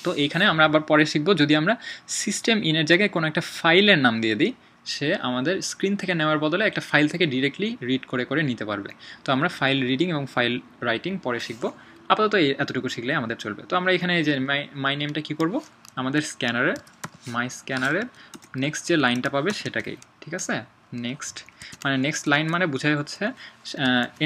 তো এইখানে আমরা আবার পরে শিখবো, যদি আমরা সিস্টেম ইনের জায়গায় কোনো একটা ফাইলের নাম দিয়ে দিই, সে আমাদের স্ক্রিন থেকে নেওয়ার বদলে একটা ফাইল থেকে ডিরেক্টলি রিড করে করে নিতে পারবে। তো আমরা ফাইল রিডিং এবং ফাইল রাইটিং পরে শিখবো, আপাতত এতটুকু শিখলে আমাদের চলবে। তো আমরা এখানে এই যে মাই নেমটা কী করব, আমাদের স্ক্যানারে মাই স্ক্যানারের নেক্সট যে লাইনটা পাবে সেটাকেই, ঠিক আছে? নেক্সট মানে নেক্সট লাইন মানে বোঝাই হচ্ছে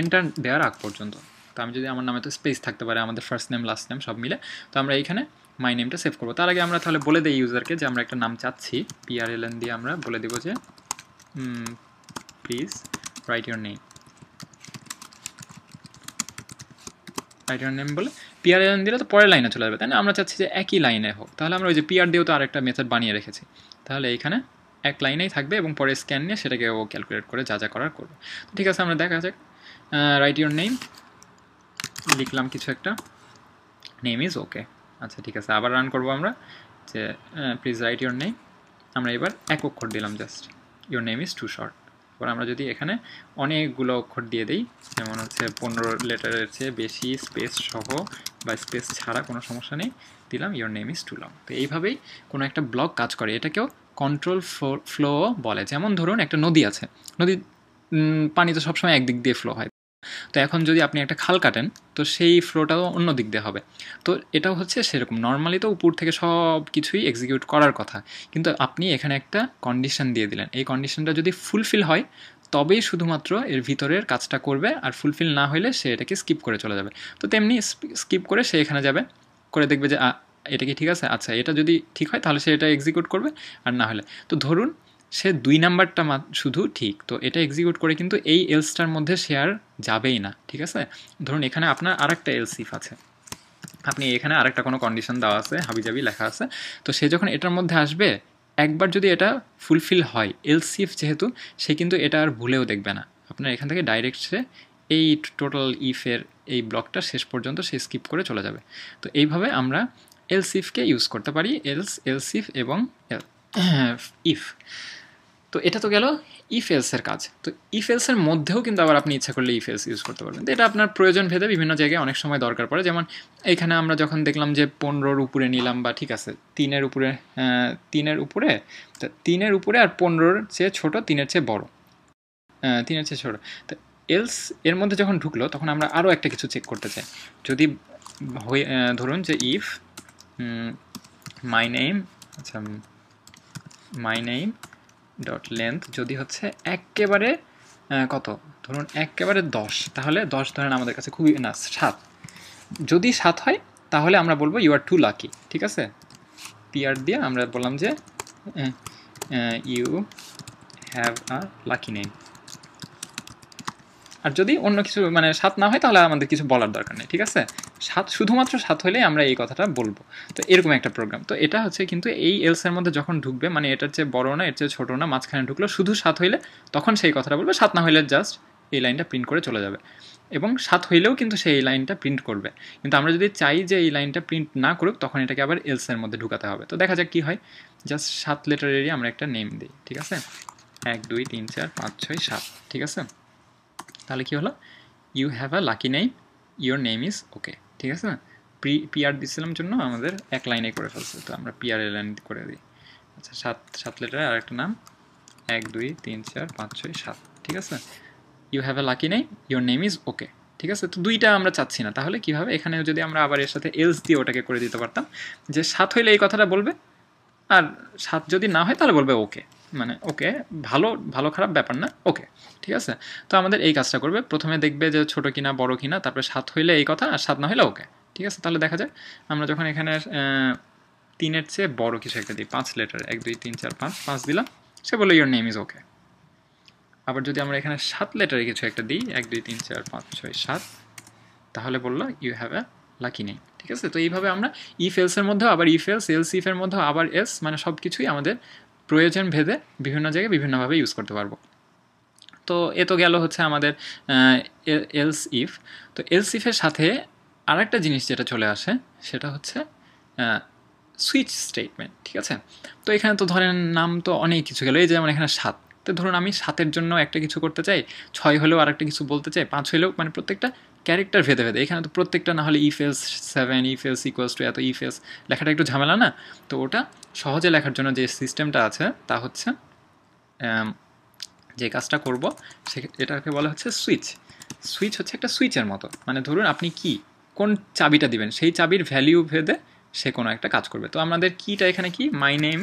এন্টার দেওয়ার আগ পর্যন্ত। তো আমি যদি আমার নামে তো স্পেস থাকতে পারে, আমাদের ফার্স্ট নেম লাস্ট নেম সব মিলে। তো আমরা এইখানে মাই নেমটা সেভ করবো। তার আগে আমরা তাহলে বলে দিই ইউজারকে যে আমরা একটা নাম চাচ্ছি, PRLN দিয়ে আমরা বলে দেবো যে please write your name, right your name বলে PRLN দিলে তো পরের লাইনে চলে যাবে, তাই না? আমরা চাচ্ছি যে একই লাইনে হোক, তাহলে আমরা ওই যে PR দিয়েও তো আরেকটা মেথড বানিয়ে রেখেছি। তাহলে এইখানে এক লাইনেই থাকবে এবং পরে স্ক্যান নিয়ে সেটাকে ও ক্যালকুলেট করে যা যা করার করবে। ঠিক আছে, আমরা দেখা যাক। রাইট ইউর নেম লিখলাম কিছু একটা, নেম ইজ ওকে। আচ্ছা ঠিক আছে, আবার রান করবো আমরা যে প্লিজ রাইট ইউর নেম। আমরা এবার এক অক্ষর দিলাম just, your name is too short. এবার আমরা যদি এখানে অনেকগুলো অক্ষর দিয়ে দিই, যেমন হচ্ছে 15 লেটারের চেয়ে বেশি স্পেস সহ বা স্পেস ছাড়া কোনো সমস্যা নেই, দিলাম your name is too long. তো এইভাবেই কোনো একটা ব্লক কাজ করে। এটাকেও কন্ট্রোল ফ্লো বলে। যেমন ধরুন একটা নদী আছে, নদীর পানি তো সবসময় একদিক দিয়ে ফ্লো হয়। তো এখন যদি আপনি একটা খাল কাটেন, তো সেই ফ্লোটাও অন্য দিক দিয়ে হবে। তো এটাও হচ্ছে সেরকম, নর্মালি তো উপর থেকে সব কিছুই এক্সিকিউট করার কথা, কিন্তু আপনি এখানে একটা কন্ডিশন দিয়ে দিলেন। এই কন্ডিশনটা যদি ফুলফিল হয় তবেই শুধুমাত্র এর ভিতরের কাজটা করবে, আর ফুলফিল না হলে সে এটাকে স্কিপ করে চলে যাবে। তো তেমনি স্কিপ করে সে এখানে যাবে, করে দেখবে যে এটা কি ঠিক আছে, আচ্ছা এটা যদি ঠিক হয় তাহলে সে এটা এক্সিকিউট করবে, আর না হলে তো ধরুন সে 2 নাম্বারটা শুধু ঠিক, তো এটা এক্সিকিউট করে কিন্তু এই এলসটার মধ্যে সে আর যাবেই না, ঠিক আছে? ধরুন এখানে আপনার আরেকটা এলস ইফ আছে, আপনি এখানে আরেকটা কোনো কন্ডিশন দেওয়া আছে, হাবিজাবি লেখা আছে, তো সে যখন এটার মধ্যে আসবে, একবার যদি এটা ফুলফিল হয় এলস ইফ যেহেতু, সে কিন্তু এটা আর ভুলেও দেখবে না। আপনার এখান থেকে ডাইরেক্ট সে এই টোটাল ইফের এই ব্লকটা শেষ পর্যন্ত সে স্কিপ করে চলে যাবে। তো এইভাবে আমরা এলস ইফকে ইউজ করতে পারি, এলস ইফ এবং ইফ। তো এটা তো গেল ইফ এলসের কাজ। তো ইফ এলসের মধ্যেও কিন্তু আবার আপনি ইচ্ছা করলে ইফ এলস ইউজ করতে পারবেন। তো এটা আপনার প্রয়োজন ভেদে বিভিন্ন জায়গায় অনেক সময় দরকার পড়ে। যেমন এইখানে আমরা যখন দেখলাম যে 15-র উপরে নিলাম, বা ঠিক আছে 3-এর উপরে, 3-এর উপরে, তো 3-এর উপরে আর 15-র চেয়ে ছোটো, 3-এর চেয়ে বড়ো, 3-এর চেয়ে ছোটো। তো এলস এর মধ্যে যখন ঢুকলো তখন আমরা আরও একটা কিছু চেক করতে চাই। যদি ধরুন যে ইফ মাই নেম, আচ্ছা মাই নেম ডট লেন্থ যদি হচ্ছে একেবারে কত, ধরুন একেবারে 10, তাহলে 10 ধরেন আমাদের কাছে খুবই না 7, যদি 7 হয় তাহলে আমরা বলবো ইউ আর টু লাকি, ঠিক আছে? PR দিয়ে আমরা বললাম যে you have a lucky name. আর যদি অন্য কিছু মানে 7 না হয় তাহলে আমাদের কিছু বলার দরকার নেই, ঠিক আছে? 7 শুধুমাত্র 7 হলে আমরা এই কথাটা বলবো। তো এরকম একটা প্রোগ্রাম। তো এটা হচ্ছে কিন্তু এই এলসের মধ্যে যখন ঢুকবে, মানে এটার চেয়ে বড় না এর চেয়ে ছোটো না, মাঝখানে ঢুকলো, শুধু 7 হইলে তখন সেই কথাটা বলবে, 7 না হইলে জাস্ট এই লাইনটা প্রিন্ট করে চলে যাবে। এবং 7 হইলেও কিন্তু সেই লাইনটা প্রিন্ট করবে। কিন্তু আমরা যদি চাই যে এই লাইনটা প্রিন্ট না করুক, তখন এটাকে আবার এলসের মধ্যে ঢুকাতে হবে। তো দেখা যাক কী হয়। জাস্ট 7 লেটারেরই আমরা একটা নেম দিই, ঠিক আছে? 1 2 3 4 5 6 7, ঠিক আছে? তাহলে কী হলো, you have a lucky name, your name is okay, ঠিক আছে না? PR দিচ্ছিলাম জন্য আমাদের এক লাইনে করে ফেলছে, তো আমরা PRLN করে দিই। আচ্ছা 7 লেটারের আর একটা নাম, 1 2 3 4 5 6 7, ঠিক আছে? You have a lucky name, your name is okay, ঠিক আছে? তো 2টা আমরা চাচ্ছি না, তাহলে কীভাবে, এখানে যদি আমরা আবার এর সাথে এলস দিয়ে ওটাকে করে দিতে পারতাম যে 7 হইলে এই কথাটা বলবে, আর 7 যদি না হয় তাহলে বলবে ওকে। মানে ওকে, ভালো ভালো খারাপ ব্যাপার না, ওকে ঠিক আছে। তো আমাদের এই কাজটা করবে, প্রথমে দেখবে যে ছোট কিনা বড় কিনা, তারপরে 7 হইলে এই কথা আর 7 না হইলে ওকে। ঠিক আছে, তাহলে দেখা যায় আমরা যখন এখানে 3-এর চেয়ে বড় কিছু একটা দিই, 5 লেটার, 1 2 3 4 5, 5 দিলাম, সে বলে ইউর নেম ইজ ওকে। আবার যদি আমরা এখানে 7 লেটারে কিছু একটা দিই, 1 2 3 4 5 6 7, তাহলে বললো you have a lucky name. ঠিক আছে, তো এইভাবে আমরা ইফ এলসের মধ্যেও আবার ইফ এলস, এলস ইফের মধ্যেও আবার এলস, মানে সব কিছুই আমাদের প্রয়োজন ভেদে বিভিন্ন জায়গায় বিভিন্নভাবে ইউজ করতে পারবো। তো এ তো গেল হচ্ছে আমাদের এলস ইফ। তো এলস ইফের সাথে আরেকটা জিনিস যেটা চলে আসে সেটা হচ্ছে সুইচ স্টেটমেন্ট। ঠিক আছে, তো এখানে তো ধরেন নাম তো অনেক কিছু গেল, এই যেমন এখানে 7, তো ধরুন আমি 7-এর জন্য একটা কিছু করতে চাই, 6 হলেও আরেকটা কিছু বলতে চাই, 5 হলেও, মানে প্রত্যেকটা ক্যারেক্টার ভেদে ভেদে। এখানে তো প্রত্যেকটা না হলে if else 7, if else equals to এত, ইফ এলস লেখাটা একটু ঝামেলা না? তো ওটা সহজে লেখার জন্য যে সিস্টেমটা আছে তা হচ্ছে যে কাজটা করব এটাকে বলা হচ্ছে সুইচ। সুইচ হচ্ছে একটা সুইচের মতো, মানে ধরুন আপনি কি কোন চাবিটা দিবেন সেই চাবির ভ্যালিউ ভেদে সে কোনো একটা কাজ করবে। তো আমাদের কিটা এখানে কি, মাই নেম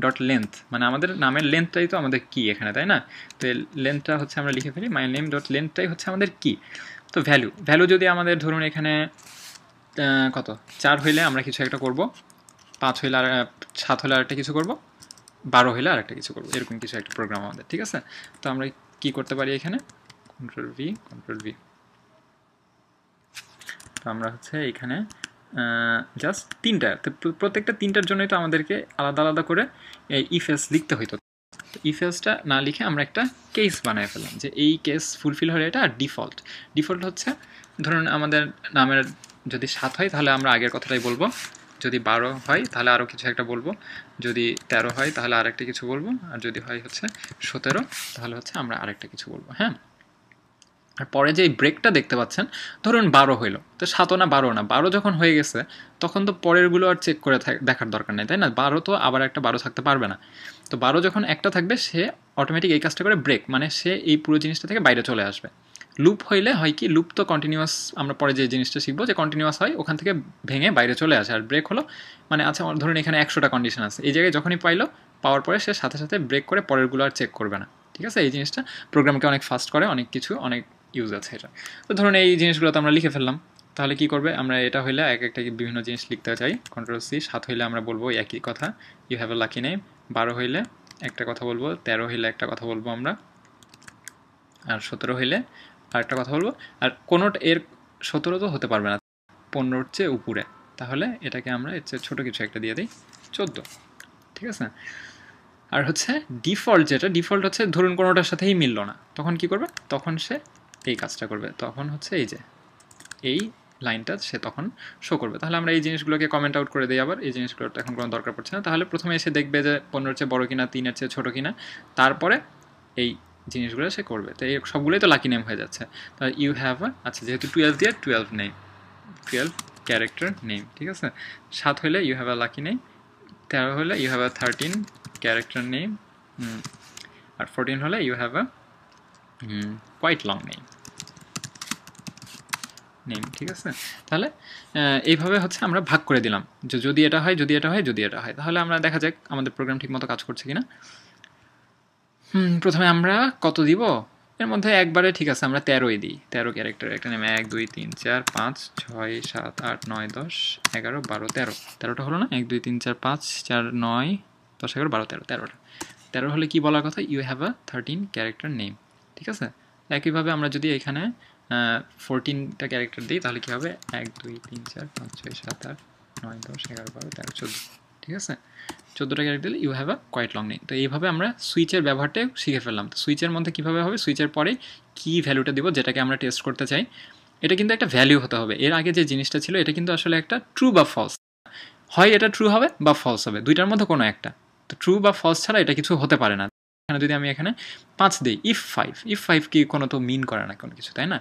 ডট লেন্থ, মানে আমাদের নামের লেন্থটাই তো আমাদের কি এখানে, তাই না? তো লেন্থটা হচ্ছে আমরা লিখে ফেলি, মাই নেম ডট লেন্থটাই হচ্ছে আমাদের কি। তো ভ্যালু যদি আমাদের ধরুন এখানে কত 4 হইলে আমরা কিছু একটা করব, 5 হইলে আর 7 হলে আরেকটা কিছু করব, 12 হইলে আরেকটা কিছু করবো, এরকম কিছু একটা প্রোগ্রাম আমাদের। ঠিক আছে, তো আমরা কি করতে পারি এখানে, কন্ট্রোল ভি। তো আমরা হচ্ছে এখানে জাস্ট 3টা, তো প্রত্যেকটা 3টার জন্যই তো আমাদেরকে আলাদা আলাদা করে এই ইফ এলস লিখতে হইতো। তো ইফ এলসটা না লিখে আমরা একটা কেস বানায় ফেললাম যে এই কেস ফুলফিল হলে এটা, আর ডিফল্ট হচ্ছে ধরুন আমাদের নামের যদি 7 হয় তাহলে আমরা আগের কথাটাই বলবো, যদি 12 হয় তাহলে আরও কিছু একটা বলবো, যদি 13 হয় তাহলে আরেকটা কিছু বলবো, আর যদি হয় হচ্ছে 17 তাহলে হচ্ছে আমরা আরেকটা কিছু বলবো। হ্যাঁ, আর পরে যে ব্রেকটা দেখতে পাচ্ছেন, ধরুন 12 হইলো, তো 7 না 12 না, 12 যখন হয়ে গেছে তখন তো পরেরগুলো আর চেক করে দেখার দরকার নেই, তাই না? 12 তো আবার একটা 12 থাকতে পারবে না। তো 12 যখন একটা থাকবে সে অটোমেটিক এই কাজটা করে ব্রেক, মানে সে এই পুরো জিনিসটা থেকে বাইরে চলে আসবে। লুপ হইলে হয় কি, লুপ তো কন্টিনিউয়াস, আমরা পরে যে জিনিসটা শিখবো যে কন্টিনিউয়াস হয়, ওখান থেকে ভেঙে বাইরে চলে আসে। আর ব্রেক হলো মানে আচ্ছা ধরুন এখানে 100টা কন্ডিশন আছে, এই জায়গায় যখনই পাওয়ার পরে সে সাথে সাথে ব্রেক করে পরেরগুলো আর চেক করবে না। ঠিক আছে, এই জিনিসটা প্রোগ্রামকে অনেক ফাস্ট করে, অনেক কিছু অনেক ইউজ আছে এটা। তো ধরুন এই জিনিসগুলো তো আমরা লিখে ফেললাম, তাহলে কি করবে, আমরা এটা হইলে এক একটা বিভিন্ন জিনিস লিখতে চাই, কন্ট্রোল সি। 7 হইলে আমরা বলবো একই কথা, you have a lucky name. 12 হইলে একটা কথা বলবো, 13 হইলে একটা কথা বলবো আমরা, আর 17 হইলে আর একটা কথা বলবো। আর কোনোটা এর 17 তো হতে পারবে না, 15-র চেয়ে উপরে, তাহলে এটাকে আমরা এর চেয়ে ছোটো কিছু একটা দিয়ে দিই, 14। ঠিক আছে, আর হচ্ছে ডিফল্ট হচ্ছে ধরুন কোনোটার সাথেই মিললো না, তখন কি করবে, তখন সে এই কাজটা করবে, তখন হচ্ছে এই যে এই লাইনটা সে তখন শো করবে। তাহলে আমরা এই জিনিসগুলোকে কমেন্ট আউট করে দিই, আবার এই জিনিসগুলোর তো এখন কোনো দরকার পড়ছে না। তাহলে প্রথমে এসে দেখবে যে 15-র চেয়ে বড়ো কিনা, 3-এর চেয়ে ছোটো কিনা, তারপরে এই জিনিসগুলো সে করবে। তো এই সবগুলোই তো লাকি নেম হয়ে যাচ্ছে। তাহলে ইউ হ্যাভ আচ্ছা যেহেতু 12 দিয়ে 12 নেম, 12 ক্যারেক্টার নেম। ঠিক আছে, 7 হলে you have a lucky name, 13 হলে you have a 13 character name, আর 14 হলে you have a quite long name. ঠিক আছে, তাহলে এইভাবে হচ্ছে আমরা ভাগ করে দিলাম যে যদি এটা হয়, যদি এটা হয়, যদি এটা হয়, তাহলে আমরা দেখা যাক আমাদের প্রোগ্রাম ঠিক মতো কাজ করছে কিনা। প্রথমে আমরা কত দিব, এর মধ্যে একবারে ঠিক আছে আমরা 13ই দিই, 13 ক্যারেক্টার একটা নেম, 1 2 3 4 5 6 7 8 9 10 11 12 13, 13টা হলো না, 1 2 3 4 5 4 9 10 11 12 13, 13টা। 13 হলে কি বলার কথা, you have a 13 character name. ঠিক আছে, একইভাবে আমরা যদি এখানে 14টা ক্যারেক্টার দিই তাহলে কি হবে, 1 2 3 4 5 6 7 8 9 10 11 12 13 14। ঠিক আছে, 14টা ক্যারেক্টার দিলে you have a quite long name. তো এইভাবে আমরা সুইচের ব্যবহারটা শিখে ফেললাম। তো সুইচের মধ্যে কীভাবে হবে, সুইচের পরে কি ভ্যালুটা দিব যেটাকে আমরা টেস্ট করতে চাই, এটা কিন্তু একটা ভ্যালু হতে হবে। এর আগে যে জিনিসটা ছিল এটা কিন্তু আসলে একটা ট্রু বা ফলস, হয় এটা ট্রু হবে বা ফলস হবে, দুইটার মধ্যে কোনো একটা। তো ট্রু বা ফলস ছাড়া এটা কিছু হতে পারে না। এখানে যদি আমি এখানে 5 দিই, ইফ 5 কি কোনো তো মিন করে না কোনো কিছু, তাই না?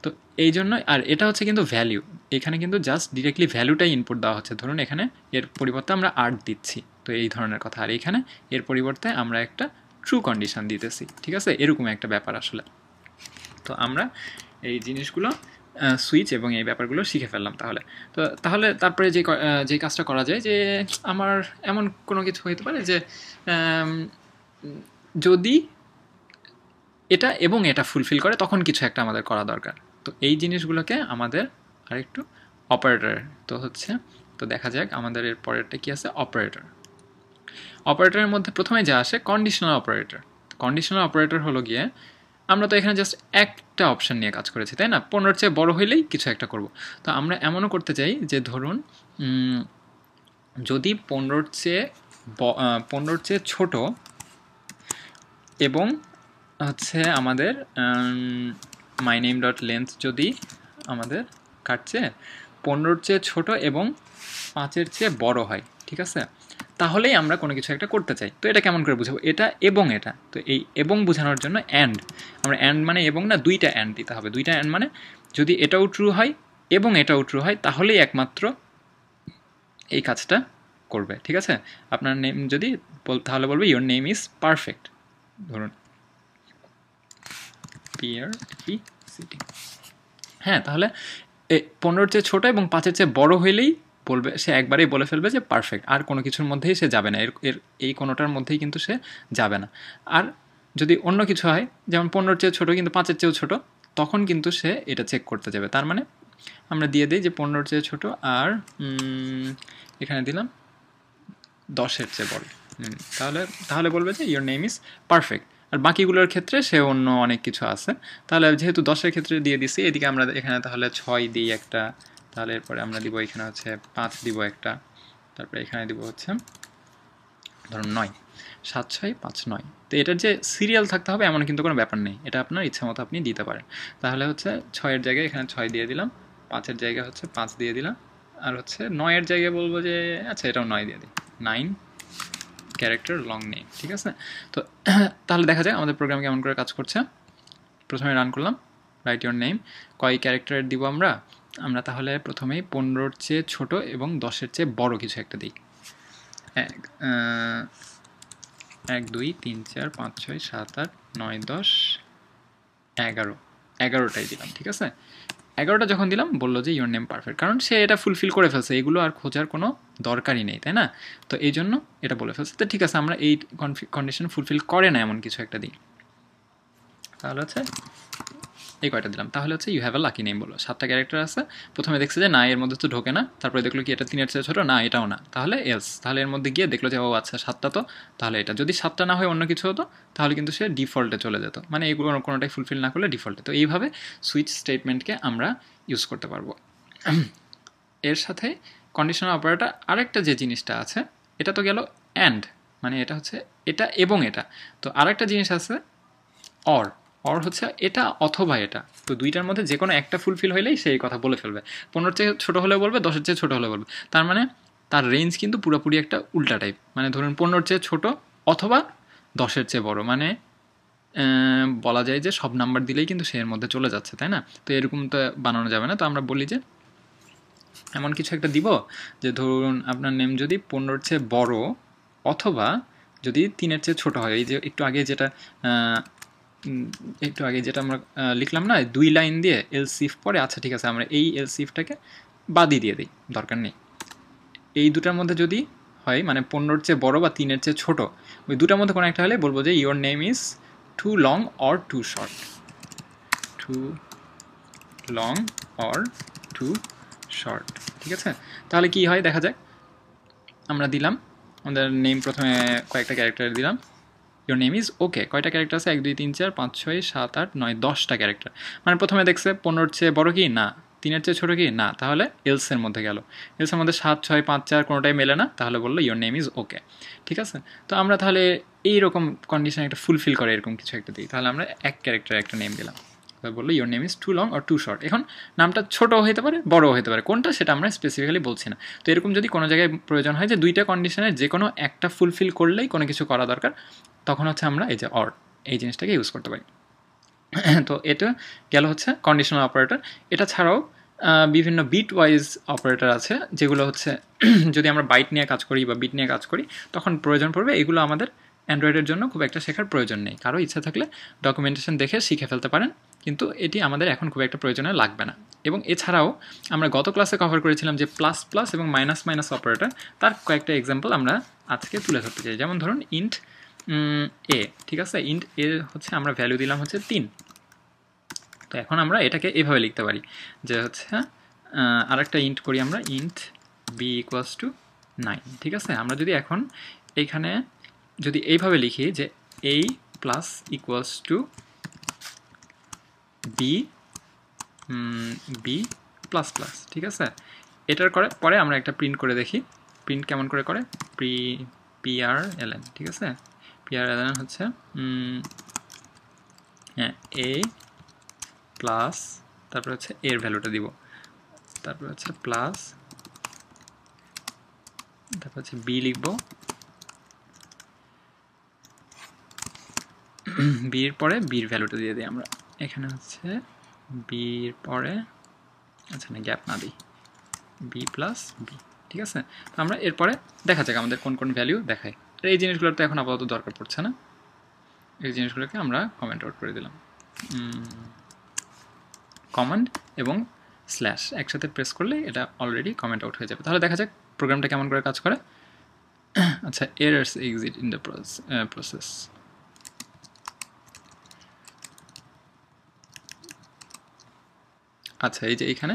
তো এই জন্য, আর এটা হচ্ছে কিন্তু ভ্যালু, এখানে কিন্তু জাস্ট ডিরেক্টলি ভ্যালুটাই ইনপুট দেওয়া হচ্ছে। ধরুন এখানে এর পরিবর্তে আমরা 8 দিচ্ছি, তো এই ধরনের কথা। আর এখানে এর পরিবর্তে আমরা একটা ট্রু কন্ডিশন দিতেছি। ঠিক আছে, এরকম একটা ব্যাপার আসলে। তো আমরা এই জিনিসগুলো সুইচ এবং এই ব্যাপারগুলো শিখে ফেললাম। তাহলে তারপরে যে কাজটা করা যায় যে আমার এমন কোনো কিছু হতে পারে যে যদি এটা এবং এটা ফুলফিল করে তখন কিছু একটা আমাদের করা দরকার। তো এই জিনিসগুলোকে আমাদের আরেকটু অপারেটর তো হচ্ছে, তো দেখা যাক আমাদের এর পরেরটা কি আছে, অপারেটর। অপারেটরের মধ্যে প্রথমে যা আসে কন্ডিশনাল অপারেটর। কন্ডিশনাল অপারেটর হলো গিয়ে, আমরা তো এখানে জাস্ট একটা অপশন নিয়ে কাজ করেছি, তাই না? 15-র চেয়ে বড় হইলেই কিছু একটা করব। তো আমরা এমনও করতে চাই যে ধরুন যদি 15-র চেয়ে ছোট এবং হচ্ছে আমাদের myname.length যদি আমাদের কাটছে 15-র চেয়ে ছোট এবং 5-এর চেয়ে বড় হয়, ঠিক আছে, তাহলেই আমরা কোনো কিছু একটা করতে চাই। তো এটা কেমন করে বুঝাবো, এটা এবং এটা, তো এই এবং বোঝানোর জন্য অ্যান্ড, আমরা অ্যান্ড মানে এবং না, দুইটা অ্যান্ড দিতে হবে। দুইটা অ্যান্ড মানে যদি এটাও ট্রু হয় এবং এটাও ট্রু হয় তাহলেই একমাত্র এই কাজটা করবে, ঠিক আছে। আপনার নেম যদি তাহলে বলবে ইয়োর নেম ইজ পারফেক্ট, ধরুন PRFECT। হ্যাঁ, তাহলে 15-র চেয়ে ছোটো এবং 5-এর চেয়ে বড় হইলেই বলবে, সে একবারেই বলে ফেলবে যে পারফেক্ট, আর কোনো কিছুর মধ্যেই সে যাবে না, এই কোনোটার মধ্যেই কিন্তু সে যাবে না। আর যদি অন্য কিছু হয়, যেমন 15-র চেয়ে ছোটো কিন্তু 5-এর চেয়েও ছোটো, তখন কিন্তু সে এটা চেক করতে যাবে। তার মানে আমরা দিয়ে দিই যে 15-র চেয়ে ছোটো আর এখানে দিলাম 10-এর চেয়ে বড়, তাহলে বলবে যে ইয়োর নেম ইজ পারফেক্ট। আর বাকিগুলোর ক্ষেত্রে সে অন্য অনেক কিছু আছে, তাহলে যেহেতু 10-এর ক্ষেত্রে দিয়ে দিছি, এদিকে আমরা এখানে তাহলে 6 দিই একটা, তাহলে এরপরে আমরা দিব এখানে হচ্ছে 5 দিব একটা, তারপরে এখানে দিব হচ্ছে ধরুন 9, 7, 6, 5, 9। তো এটার যে সিরিয়াল থাকতে হবে এমন কিন্তু কোনো ব্যাপার নেই, এটা আপনার ইচ্ছা মতো আপনি দিতে পারেন। তাহলে হচ্ছে 6-এর জায়গায় এখানে 6 দিয়ে দিলাম, 5-এর জায়গায় হচ্ছে 5 দিয়ে দিলাম, আর হচ্ছে 9-এর জায়গায় বলবো যে আচ্ছা এটাও 9 দিয়ে দিই, 9 ক্যারেক্টার লং নেম, ঠিক আছে। তো তাহলে দেখা যায় আমাদের প্রোগ্রাম কেমন করে কাজ করছে। প্রথমে রান করলাম, রাইট ইওর নেম, কয় ক্যারেক্টারের দিব আমরা তাহলে প্রথমেই 15-র চেয়ে ছোট এবং 10-এর চেয়ে বড় কিছু একটা দিই। 1, 2, 3, 4, 5, 6, 7, 8, 9, 10, 11, 11টাই দিলাম, ঠিক আছে। 11টা যখন দিলাম বললো যে ইওর নেম পারফেক্ট, কারণ সে এটা ফুলফিল করে ফেলছে, এগুলো আর খোঁজার কোনো দরকারই নেই, তাই না? তো এই জন্য এটা বলে ফেলছে। তো ঠিক আছে, আমরা এই কন্ডিশন ফুলফিল করে না এমন কিছু একটা দিই, তাহলে হচ্ছে এই কয়টা দিলাম, তাহলে হচ্ছে you have a lucky name বলো। 7টা ক্যারেক্টার আছে, প্রথমে দেখছে যে না এর মধ্যে তো ঢোকে না, তারপরে দেখলো কি এটা 3-এর চেয়ে ছোটো, না এটাও না, তাহলে এলস, তাহলে এর মধ্যে গিয়ে দেখলো যে ও আচ্ছা 7টা, তো তাহলে এটা যদি 7টা না হয় অন্য কিছু হতো তাহলে কিন্তু সে ডিফল্টে চলে যেত, মানে এইগুলো কোনোটাই ফুলফিল না করলে ডিফল্টে। তো এইভাবে সুইচ স্টেটমেন্টকে আমরা ইউজ করতে পারবো। এর সাথে কন্ডিশনাল অপারেটর আরেকটা যে জিনিসটা আছে, এটা তো গেল অ্যান্ড, মানে এটা হচ্ছে এটা এবং এটা। তো আরেকটা জিনিস আছে অর, অর হচ্ছে এটা অথবা এটা। তো দুইটার মধ্যে যে কোনো একটা ফুলফিল হইলেই সেই কথা বলে ফেলবে। 15-এর চেয়ে ছোটো হলে বলবে, 10-এর চেয়ে ছোটো হলে বলবে। তার মানে তার রেঞ্জ কিন্তু পুরোপুরি একটা উল্টা টাইপ, মানে ধরুন 15-এর চেয়ে ছোটো অথবা 10-এর চেয়ে বড়, মানে বলা যায় যে সব নাম্বার দিলেই কিন্তু সে এর মধ্যে চলে যাচ্ছে, তাই না? তো এরকম তো বানানো যাবে না। তো আমরা বলি যে এমন কিছু একটা দিব যে ধরুন আপনার নেম যদি 15-এর চেয়ে বড় অথবা যদি 3-এর চেয়ে ছোটো হয়। এই যে একটু আগে যেটা আমরা লিখলাম না 2 লাইন দিয়ে এলস ইফ পরে, আচ্ছা ঠিক আছে আমরা এই এলস ইফটাকে বাদই দিয়ে দিই, দরকার নেই। এই দুটার মধ্যে যদি হয়, মানে 15-এর চেয়ে বড় বা 3-এর চেয়ে ছোট, ওই দুটার মধ্যে কোনো একটা হলে বলবো যে your name is too long or too short, too long or too short, ঠিক আছে। তাহলে কি হয় দেখা যাক, আমরা দিলাম আমাদের নেম, প্রথমে কয়েকটা ক্যারেক্টার দিলাম, ইওর নেম ইজ ওকে। কয়টা ক্যারেক্টার আছে, 1, 2, 3, 4, 5, 6, 7, 8, 9, 10টা ক্যারেক্টার। মানে প্রথমে দেখছে 15-এর চেয়ে বড় কি না, 3-এর চেয়ে ছোটো কি না, তাহলে এলসের মধ্যে গেল, এলসের মধ্যে 7, 6, 5, 4 কোনোটাই মেলে না, তাহলে বললো ইওর নেম ইজ ওকে, ঠিক আছে। তো আমরা তাহলে এইরকম কন্ডিশন একটা ফুলফিল করে এরকম কিছু একটা দিই, তাহলে আমরা এক ক্যারেক্টার একটা নেম দিলাম, বললো your name is too long or too short. এখন নামটা ছোটো হতে পারে বড়ও হতে পারে, কোনটা সেটা আমরা স্পেসিফিক্যালি বলছি না। তো এরকম যদি কোনো জায়গায় প্রয়োজন হয় যে দুইটা কন্ডিশনের যে কোনো একটা ফুলফিল করলেই কোনো কিছু করা দরকার, তখন হচ্ছে আমরা এই যে অর এই জিনিসটাকে ইউজ করতে পারি। তো এটা গেল হচ্ছে কন্ডিশনাল অপারেটর। এটা ছাড়াও বিভিন্ন বিট ওয়াইজ অপারেটর আছে, যেগুলো হচ্ছে যদি আমরা বাইট নিয়ে কাজ করি বা বিট নিয়ে কাজ করি তখন প্রয়োজন পড়বে। এগুলো আমাদের অ্যান্ড্রয়েডের জন্য খুব একটা শেখার প্রয়োজন নেই, কারো ইচ্ছা থাকলে ডকুমেন্টেশন দেখে শিখে ফেলতে পারেন, কিন্তু এটি আমাদের এখন খুব একটা প্রয়োজনে লাগবে না। এবং এছাড়াও আমরা গত ক্লাসে কভার করেছিলাম যে প্লাস প্লাস এবং মাইনাস মাইনাস অপারেটর, তার কয়েকটা এক্সাম্পল আমরা আজকে তুলে ধরতে চাই। যেমন ধরুন ইন্ট এ, ঠিক আছে। ইন্ট এ হচ্ছে আমরা ভ্যালু দিলাম হচ্ছে 3। তো এখন আমরা এটাকে এভাবে লিখতে পারি যে হচ্ছে আরেকটা ইন্ট করি আমরা, ইন্ট বি ইকুয়ালস টু 9, ঠিক আছে। আমরা যদি এখন এইখানে যদি এইভাবে লিখি যে a plus equals to B B plus plus, ঠিক আছে। এটার পরে আমরা একটা প্রিন্ট করে দেখি, প্রিন্ট কেমন করে করে, PRLN, ঠিক আছে। PRLN হচ্ছে হ্যাঁ এ প্লাস, তারপর হচ্ছে এর ভ্যালুটা দিব, তারপর হচ্ছে প্লাস, তারপর হচ্ছে বি লিখব, বির পরে বির ভ্যালুটা দিয়ে দিই আমরা। এখানে হচ্ছে বির পরে, আচ্ছা না গ্যাপ না দিই, বি প্লাস বি, ঠিক আছে। তো আমরা এরপরে দেখা যাক আমাদের কোন কোন ভ্যালু দেখায়। এই জিনিসগুলোর তো এখন আপাতত দরকার পড়ছে না, এই জিনিসগুলোকে আমরা কমেন্ট আউট করে দিলাম। কমান্ড এবং স্ল্যাশ একসাথে প্রেস করলে এটা অলরেডি কমেন্ট আউট হয়ে যাবে। তাহলে দেখা যাক প্রোগ্রামটা কেমন করে কাজ করে। আচ্ছা, errors exit in the process. আচ্ছা, এই যে এখানে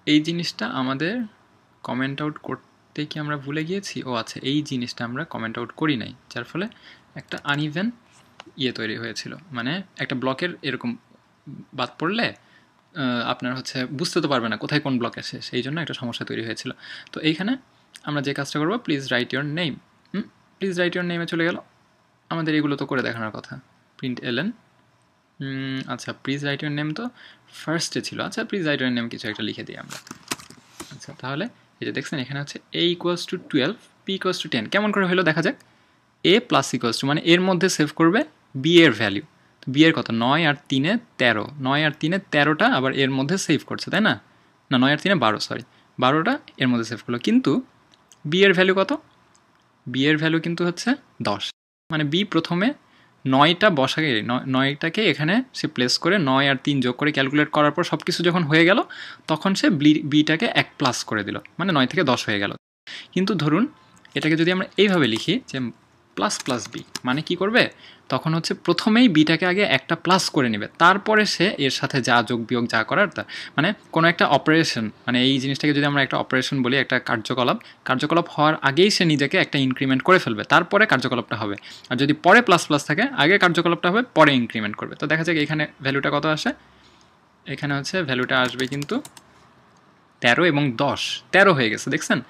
এই জিনিসটা আমাদের কমেন্ট আউট করতে কি আমরা ভুলে গিয়েছি? ও আচ্ছা, এই জিনিসটা আমরা কমেন্ট আউট করি নাই, যার ফলে একটা আনইভেন তৈরি হয়েছিল, মানে একটা ব্লকের এরকম বাদ পড়লে আপনার হচ্ছে বুঝতে তো পারবে না কোথায় কোন ব্লক আসে, সেই জন্য একটা সমস্যা তৈরি হয়েছিল। তো এইখানে আমরা যে কাজটা করবো, please write your name, please write your নেমে চলে গেল। আমাদের এগুলো তো করে দেখানোর কথা, প্রিন্ট এলেন। আচ্ছা, প্লিজ রাইট ইউর নেম তো ফার্স্টে ছিল। আচ্ছা, প্লিজ রাইট ইউর নেম কিছু একটা লিখে দিই আমরা। আচ্ছা, তাহলে এই যে দেখছেন এখানে হচ্ছে a equals to 12, b equals to 10। কেমন করে হলো দেখা যাক। a প্লাস ইকুয়ালস টু মানে এর মধ্যে সেভ করবে b এর ভ্যালু। তো b এর কত, 9 আর 3 এ 13, 9 আর 3 এ 13টা আবার এর মধ্যে সেভ করছে, তাই না? না, 9 আর 3 এ 12, সরি 12টা এর মধ্যে সেভ করলো। কিন্তু b এর ভ্যালু কত? b এর ভ্যালু কিন্তু হচ্ছে 10, মানে b প্রথমে 9টা বসাকে 9টাকে এখানে সে প্লেস করে 9 আর 3 যোগ করে ক্যালকুলেট করার পর সব কিছু যখন হয়ে গেল, তখন সে বিটাকে 1 প্লাস করে দিল, মানে 9 থেকে 10 হয়ে গেল। কিন্তু ধরুন এটাকে যদি আমরা এইভাবে লিখি যে প্লাস প্লাস বি, মানে কি করবে, তখন হচ্ছে প্রথমেই বিটাকে আগে একটা প্লাস করে নেবে, তারপরে সে এর সাথে যা যোগ বিয়োগ যা করার তা, মানে কোনো একটা অপারেশন, মানে এই জিনিসটাকে যদি আমরা একটা অপারেশন বলি, একটা কার্যকলাপ হওয়ার আগেই সে নিজেকে একটা ইনক্রিমেন্ট করে ফেলবে, তারপরে কার্যকলাপটা হবে। আর যদি পরে প্লাস প্লাস থাকে, আগে কার্যকলাপটা হবে, পরে ইনক্রিমেন্ট করবে। তো দেখা যাক এখানে ভ্যালুটা কত আসে। এখানে হচ্ছে ভ্যালুটা আসবে কিন্তু 13 এবং 10, 13 হয়ে গেছে, দেখছেন।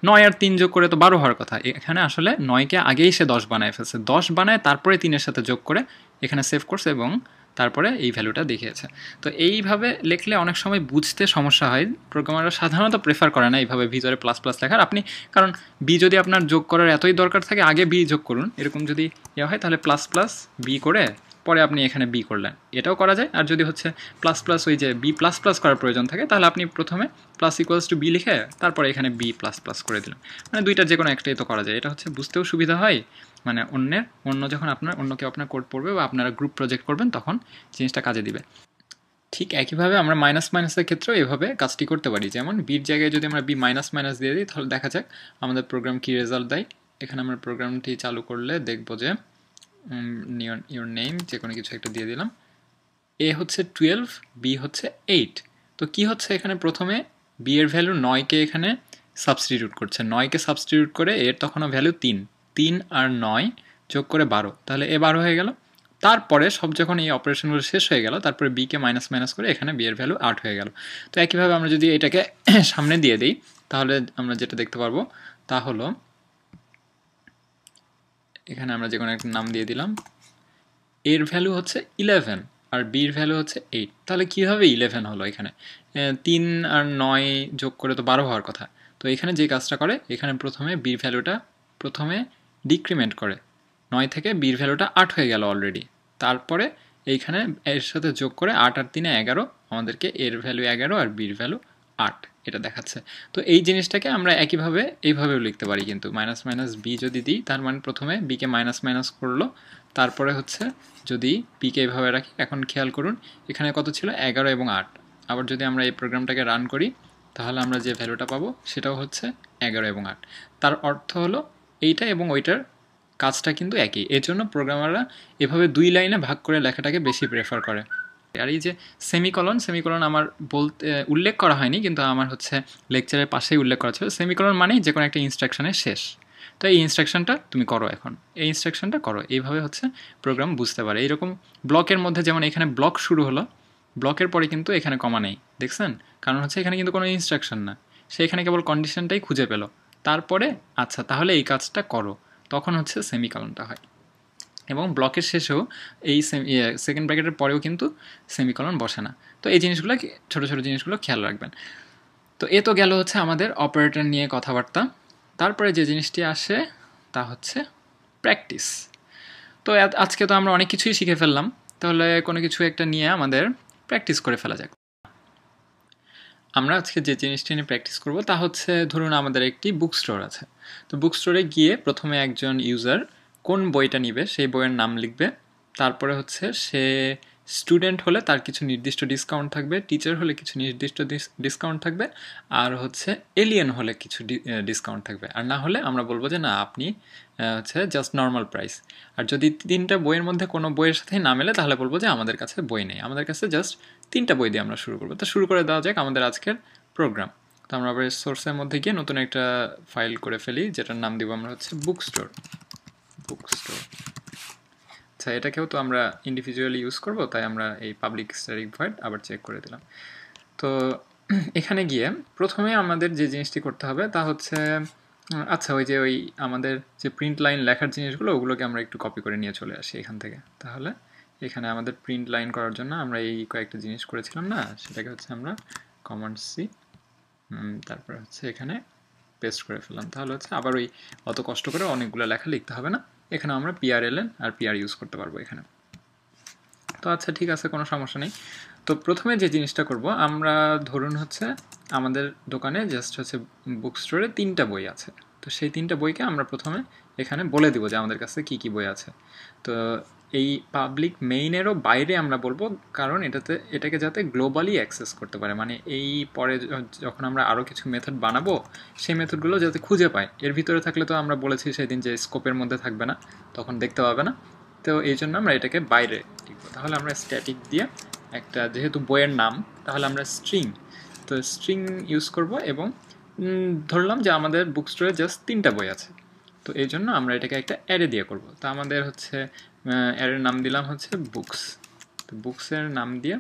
9 আর 3 যোগ করে তো 12 হওয়ার কথা, এখানে আসলে 9কে আগেই সে 10 বানায় ফেলছে, 10 বানায় তারপরে 3-এর সাথে যোগ করে এখানে সেভ করছে এবং তারপরে এই ভ্যালুটা দেখিয়েছে। তো এইভাবে লিখলে অনেক সময় বুঝতে সমস্যা হয়, প্রোগ্রামাররা সাধারণত প্রেফার করে না এইভাবে ভিতরে প্লাস প্লাস লেখার। আপনি কারণ বি যদি আপনার যোগ করার এতই দরকার থাকে, আগে বি যোগ করুন, এরকম যদি ইয়ে হয় তাহলে প্লাস প্লাস বি করে পরে আপনি এখানে বি করলেন, এটাও করা যায়। আর যদি হচ্ছে প্লাস প্লাস ওই যে বি প্লাস প্লাস করার প্রয়োজন থাকে, তাহলে আপনি প্রথমে প্লাস ইকুয়ালস টু বি লিখে তারপরে এখানে বি প্লাস প্লাস করে দিলেন, মানে দুইটা যে কোনো একটাই তো করা যায়। এটা হচ্ছে বুঝতেও সুবিধা হয়, মানে অন্য যখন অন্য কেউ আপনার কোড পড়বে বা আপনারা গ্রুপ প্রজেক্ট করবেন তখন জিনিসটা কাজে দিবে। ঠিক একইভাবে আমরা মাইনাস মাইনাসের ক্ষেত্রেও এভাবে কাজটি করতে পারি। যেমন বির জায়গায় যদি আমরা বি মাইনাস মাইনাস দিয়ে দিই, তাহলে দেখা যাক আমাদের প্রোগ্রাম কী রেজাল্ট দেয়। এখানে আমরা প্রোগ্রামটি চালু করলে দেখব যে ইউর নেম যে কোনো কিছু একটা দিয়ে দিলাম, এ হচ্ছে 12, বি হচ্ছে 8। তো কি হচ্ছে এখানে, প্রথমে বি এর ভ্যালু 9কে এখানে সাবস্টিটিউট করছে, 9কে সাবস্টিটিউট করে এর তখনও ভ্যালু 3 আর 9 যোগ করে 12, তাহলে এ 12 হয়ে গেল। তারপরে সব যখন এই অপারেশনগুলো শেষ হয়ে গেল, তারপরে বিকে মাইনাস মাইনাস করে এখানে বি এর ভ্যালু 8 হয়ে গেল। তো একইভাবে আমরা যদি এটাকে সামনে দিয়ে দিই, তাহলে আমরা যেটা দেখতে পারবো তা হলো, এখানে আমরা যে কোনো একটা নাম দিয়ে দিলাম, এর ভ্যালু হচ্ছে 11 আর বির ভ্যালু হচ্ছে 8। তাহলে কীভাবে 11 হলো? এখানে 3 আর 9 যোগ করে তো 12 হওয়ার কথা। তো এখানে যে কাজটা করে, এখানে প্রথমে বির ভ্যালুটা প্রথমে ডিক্রিমেন্ট করে, 9 থেকে বির ভ্যালুটা 8 হয়ে গেল অলরেডি, তারপরে এইখানে এর সাথে যোগ করে 8 আর 3 11, আমাদেরকে এর ভ্যালু 11 আর বির ভ্যালু 8 এটা দেখাচ্ছে। তো এই জিনিসটাকে আমরা একইভাবে এইভাবেও লিখতে পারি, কিন্তু মাইনাস মাইনাস বি যদি দিই, তার মানে প্রথমে বিকে মাইনাস মাইনাস করলো, তারপরে হচ্ছে যদি পিকে এইভাবে রাখি, এখন খেয়াল করুন এখানে কত ছিল, 11 এবং 8। আবার যদি আমরা এই প্রোগ্রামটাকে রান করি, তাহলে আমরা যে ভ্যালুটা পাবো সেটাও হচ্ছে 11 এবং 8। তার অর্থ হলো এইটা এবং ওইটার কাজটা কিন্তু একই। এর জন্য প্রোগ্রামাররা এভাবে 2 লাইনে ভাগ করে লেখাটাকে বেশি প্রেফার করে। আর এই যে সেমিকোলন আমার বলতে উল্লেখ করা হয়নি, কিন্তু আমার হচ্ছে লেকচারের পাশেই উল্লেখ করা ছিল। সেমিকোলন মানেই যে কোনো একটা ইনস্ট্রাকশনের শেষ। তো এই ইনস্ট্রাকশনটা তুমি করো, এখন এই ইনস্ট্রাকশনটা করো, এইভাবে হচ্ছে প্রোগ্রাম বুঝতে পারে। এইরকম ব্লকের মধ্যে যেমন এখানে ব্লক শুরু হলো, ব্লকের পরে কিন্তু এখানে কমা নেই, দেখছেন? কারণ হচ্ছে এখানে কিন্তু কোনো ইনস্ট্রাকশন না, সে এখানে কেবল কন্ডিশনটাই খুঁজে পেল, তারপরে আচ্ছা তাহলে এই কাজটা করো, তখন হচ্ছে সেমিকোলনটা হয়। এবং ব্লকের শেষেও এই সেকেন্ড ব্র্যাকেটের পরেও কিন্তু সেমিকোলন বসে না। তো এই জিনিসগুলো, ছোটো ছোটো জিনিসগুলো খেয়াল রাখবেন। তো এ তো গেল হচ্ছে আমাদের অপারেটর নিয়ে কথাবার্তা। তারপরে যে জিনিসটি আসে তা হচ্ছে প্র্যাকটিস। তো আজকে তো আমরা অনেক কিছুই শিখে ফেললাম, তাহলে কোনো কিছু একটা নিয়ে আমাদের প্র্যাকটিস করে ফেলা যাক। আমরা আজকে যে জিনিসটি নিয়ে প্র্যাকটিস করব তা হচ্ছে, ধরুন আমাদের একটি বুক স্টোর আছে। তো বুক স্টোরে গিয়ে প্রথমে একজন ইউজার কোন বইটা নিবে সেই বইয়ের নাম লিখবে। তারপরে হচ্ছে সে স্টুডেন্ট হলে তার কিছু নির্দিষ্ট ডিসকাউন্ট থাকবে, টিচার হলে কিছু নির্দিষ্ট ডিসকাউন্ট থাকবে, আর হচ্ছে এলিয়েন হলে কিছু ডিসকাউন্ট থাকবে। আর না হলে আমরা বলবো যে না, আপনি হচ্ছে জাস্ট নর্মাল প্রাইস। আর যদি 3টা বইয়ের মধ্যে কোনো বইয়ের সাথে না মেলে তাহলে বলবো যে আমাদের কাছে বই নেই, আমাদের কাছে জাস্ট 3টা বই দিয়ে আমরা শুরু করবো। তো শুরু করে দেওয়া যাক আমাদের আজকের প্রোগ্রাম। তো আমরা আবার সোর্সের মধ্যে গিয়ে নতুন একটা ফাইল করে ফেলি, যেটার নাম দিব আমরা হচ্ছে বুক স্টোর। আচ্ছা, এটাকেও তো আমরা ইন্ডিভিজুয়ালি ইউজ করব, তাই আমরা এই পাবলিক স্ট্যাটিক ভয়েড আবার চেক করে দিলাম। তো এখানে গিয়ে প্রথমে আমাদের যে জিনিসটি করতে হবে তা হচ্ছে, আচ্ছা ওই আমাদের যে প্রিন্ট লাইন লেখার জিনিসগুলো, ওগুলোকে আমরা একটু কপি করে নিয়ে চলে আসি এখান থেকে। তাহলে এখানে আমাদের প্রিন্ট লাইন করার জন্য আমরা এই কয়েকটা জিনিস করেছিলাম না, সেটাকে হচ্ছে আমরা কমান্ড সি, তারপরে হচ্ছে এখানে পেস্ট করে ফেললাম। তাহলে হচ্ছে আবার ওই অত কষ্ট করে অনেকগুলো লেখা লিখতে হবে না, এখানে আমরা PRLN আর PR ইউজ করতে পারবো এখানে। তো আচ্ছা ঠিক আছে, কোনো সমস্যা নেই। তো প্রথমে যে জিনিসটা করব আমরা, ধরুন হচ্ছে আমাদের দোকানে জাস্ট হচ্ছে বুক স্টোরে 3টা বই আছে। তো সেই 3টা বইকে আমরা প্রথমে এখানে বলে দিব যে আমাদের কাছে কি কি বই আছে। তো এই পাবলিক মেইনেরও বাইরে আমরা বলবো, কারণ এটাকে যাতে গ্লোবালি অ্যাক্সেস করতে পারে, মানে এই পরে যখন আমরা আরও কিছু মেথড বানাবো সেই মেথডগুলো যাতে খুঁজে পায়। এর ভিতরে থাকলে তো আমরা বলেছি সেদিন যে স্কোপের মধ্যে থাকবে না, তখন দেখতে পাবে না। তো এই জন্য আমরা এটাকে বাইরে লিখবো। তাহলে আমরা স্ট্যাটিক দিয়ে একটা, যেহেতু বইয়ের নাম, তাহলে আমরা স্ট্রিং, তো স্ট্রিং ইউজ করব। এবং ধরলাম যে আমাদের বুক স্টোরে জাস্ট 3টা বই আছে, তো এই জন্য আমরা এটাকে একটা অ্যারে দিয়ে করব। তো আমাদের হচ্ছে অ্যারের নাম দিলাম হচ্ছে বুকস। তো বুকসের নাম দিয়ে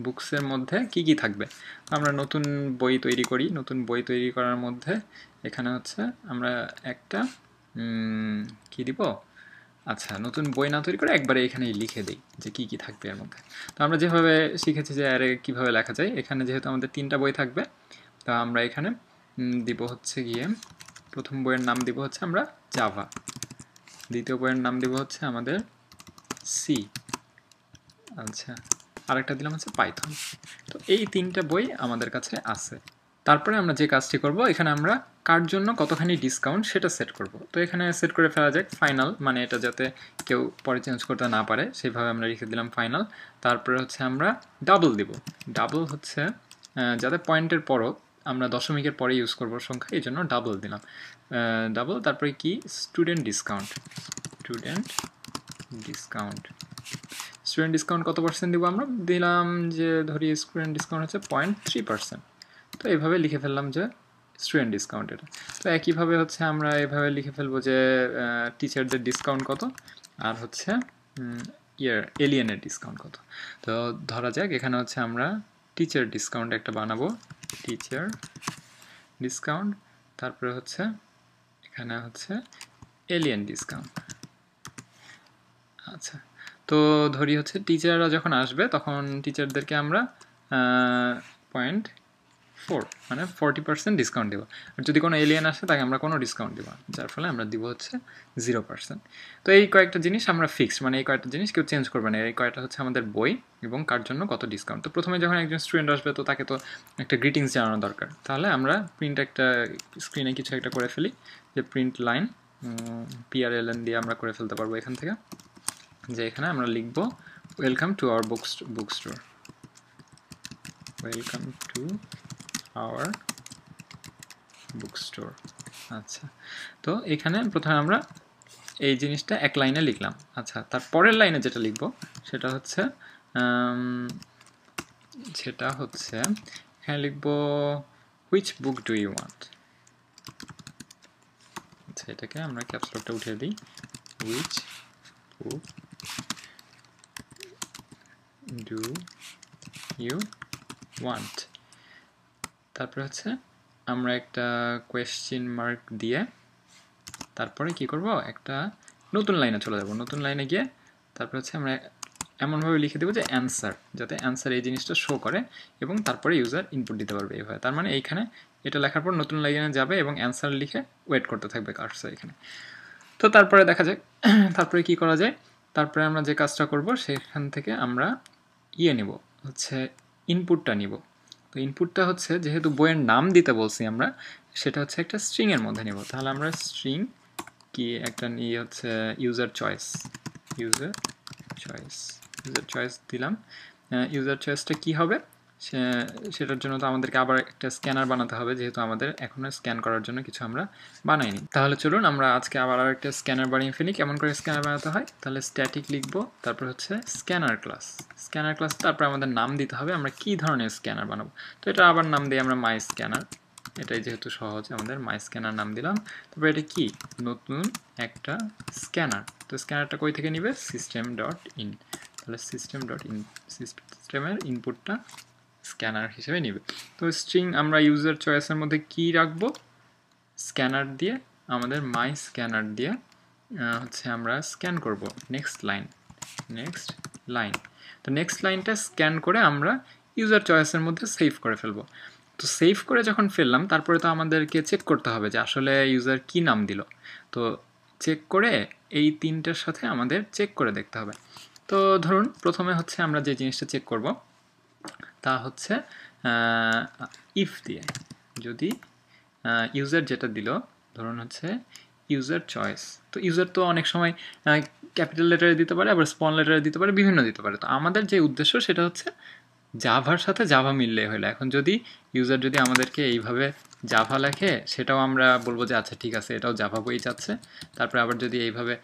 বুকসের মধ্যে কি কি থাকবে, আমরা নতুন বই তৈরি করি। নতুন বই তৈরি করার মধ্যে এখানে হচ্ছে আমরা একটা কি দিব, আচ্ছা নতুন বই না তৈরি করে একবারে এখানেই লিখে দিই যে কি কি থাকবে এর মধ্যে। তো আমরা যেভাবে শিখেছি যে অ্যারে কীভাবে লেখা যায়, এখানে যেহেতু আমাদের 3টা বই থাকবে, তা আমরা এখানে দিব হচ্ছে গিয়ে, প্রথম বইয়ের নাম দিব হচ্ছে আমরা জাভা, দ্বিতীয় বইয়ের নাম দিব হচ্ছে আমাদের সি, আচ্ছা আরেকটা দিলাম হচ্ছে পাইথন। তো এই 3টা বই আমাদের কাছে আছে। তারপরে আমরা যে কাজটি করব, এখানে আমরা কার জন্য কতখানি ডিসকাউন্ট সেটা সেট করব। তো এখানে সেট করে ফেলা যাক ফাইনাল, মানে এটা যাতে কেউ পরে চেঞ্জ করতে না পারে সেইভাবে আমরা লিখে দিলাম ফাইনাল। তারপরে হচ্ছে আমরা ডাবল দিব। ডাবল হচ্ছে যাতে পয়েন্টের পরও আমরা দশমিকের পরে ইউজ করব সংখ্যা, এই জন্য ডাবল দিলাম। ডাবল, তারপরে কি স্টুডেন্ট ডিসকাউন্ট, স্টুডেন্ট ডিসকাউন্ট কত পার্সেন্ট দিব, আমরা দিলাম যে ধরি স্টুডেন্ট ডিসকাউন্ট হচ্ছে 0.3%। তো এইভাবে লিখে ফেললাম যে স্টুডেন্ট ডিসকাউন্ট এটা। তো একইভাবে হচ্ছে আমরা এভাবে লিখে ফেলবো যে টিচারদের ডিসকাউন্ট কত, আর হচ্ছে এলিয়েনের ডিসকাউন্ট কত। তো ধরা যাক এখানে হচ্ছে আমরা টিচার ডিসকাউন্ট একটা বানাবো, টিচার ডিসকাউন্ট, তারপরে হচ্ছে এখানে হচ্ছে এলিয়েন ডিসকাউন্ট। আচ্ছা, তো ধরি হচ্ছে টিচাররা যখন আসবে তখন টিচারদেরকে আমরা 0.4 মানে 40% ডিসকাউন্ট দেবো। আর যদি কোনো এলিয়েন আসে তাকে আমরা কোনো ডিসকাউন্ট দেবো, যার ফলে আমরা দিব হচ্ছে 0%। তো এই কয়েকটা জিনিস আমরা ফিক্সড, মানে এই কয়েকটা জিনিস কেউ চেঞ্জ করবে না। এই কয়েকটা হচ্ছে আমাদের বই এবং কার জন্য কত ডিসকাউন্ট। তো প্রথমে যখন একজন স্টুডেন্ট আসবে তো তাকে তো একটা গ্রিটিংস জানানো দরকার, তাহলে আমরা প্রিন্ট একটা স্ক্রিনে কিছু একটা করে ফেলি, যে প্রিন্ট লাইন PRLN দিয়ে আমরা করে ফেলতে পারবো এখান থেকে, যে এখানে আমরা লিখব welcome to our book store, welcome to our book store. আচ্ছা, তো এখানে প্রথমে আমরা এই জিনিসটা এক লাইনে লিখলাম। আচ্ছা, তার পরের লাইনে যেটা লিখব সেটা হচ্ছে এখানে লিখব which book do you want. আচ্ছা, এটাকে আমরা ক্যাপস লকটা উঠিয়ে দিই। Which book do you want. তারপরে হচ্ছে আমরা একটা কোয়েশ্চেন মার্ক দিয়ে তারপরে কি করব, একটা নতুন লাইনে চলে যাব। নতুন লাইনে গিয়ে তারপরে হচ্ছে আমরা এমনভাবে লিখে দেবো যে অ্যান্সার, যাতে অ্যান্সার এই জিনিসটা শো করে এবং তারপরে ইউজার ইনপুট দিতে পারবে এইভাবে। তার মানে এইখানে এটা লেখার পর নতুন লাইনে যাবে এবং অ্যান্সার লিখে ওয়েট করতে থাকবে কার্সর এখানে। তো তারপরে দেখা যাক তারপরে কি করা যায়। তারপরে আমরা যে কাজটা করব সেখান থেকে আমরা নেব হচ্ছে ইনপুটটা নিব। তো ইনপুটটা হচ্ছে যেহেতু বইয়ের নাম দিতে বলছি আমরা, সেটা হচ্ছে একটা স্ট্রিংয়ের মধ্যে নেব। তাহলে আমরা স্ট্রিং কি একটা নিয়ে হচ্ছে ইউজার চয়েস দিলাম। ইউজার চয়েসটা কি হবে সেটার জন্য তো আমাদেরকে আবার একটা স্ক্যানার বানাতে হবে, যেহেতু আমাদের এখনো স্ক্যান করার জন্য কিছু আমরা বানাইনি। তাহলে চলুন আমরা আজকে আবার একটা স্ক্যানার বানিয়ে ফেলি। কেমন করে স্ক্যানার বানাতে হয়, তাহলে স্ট্যাটিক লিখবো, তারপর হচ্ছে স্ক্যানার ক্লাস, তারপর আমাদের নাম দিতে হবে আমরা কি ধরনের স্ক্যানার বানাবো। তো এটা আবার নাম দিই আমরা মাই স্ক্যানার, এটাই যেহেতু সহজ আমাদের মাই স্ক্যানার নাম দিলাম। তারপর এটা কি, নতুন একটা স্ক্যানার। তো স্ক্যানারটা কই থেকে নিবে, system.in। তাহলে সিস্টেমের ইনপুটটা স্ক্যানার হিসেবে নিবে। তো স্ট্রিং আমরা ইউজার চয়েসের মধ্যে কি রাখবো, স্ক্যানার দিয়ে, আমাদের মাই স্ক্যানার দিয়ে হচ্ছে আমরা স্ক্যান করব নেক্সট লাইন। তো নেক্সট লাইনটা স্ক্যান করে আমরা ইউজার চয়েসের মধ্যে সেভ করে ফেলবো। তো সেভ করে যখন ফেললাম তারপরে তো আমাদেরকে চেক করতে হবে যে আসলে ইউজার কি নাম দিল। তো চেক করে এই তিনটার সাথে আমাদের চেক করে দেখতে হবে। তো ধরুন প্রথমে হচ্ছে আমরা যে জিনিসটা চেক করব তা হচ্ছে ইফ দিয়ে, যদি ইউজার যেটা দিল ধরুন হচ্ছে ইউজার চয়েস, তো ইউজার তো অনেক সময় ক্যাপিটাল লেটারে দিতে পারে, আবার স্মল লেটারে দিতে পারে, বিভিন্ন দিতে পারে। তো আমাদের যে উদ্দেশ্য সেটা হচ্ছে জাভার সাথে জাভা মিললে হলো। এখন যদি ইউজার যদি আমাদেরকে এইভাবে জাভা লেখে, সেটাও আমরা বলবো যে আচ্ছা ঠিক আছে, এটাও জাভা বই যাচ্ছে। তারপরে আবার যদি এইভাবে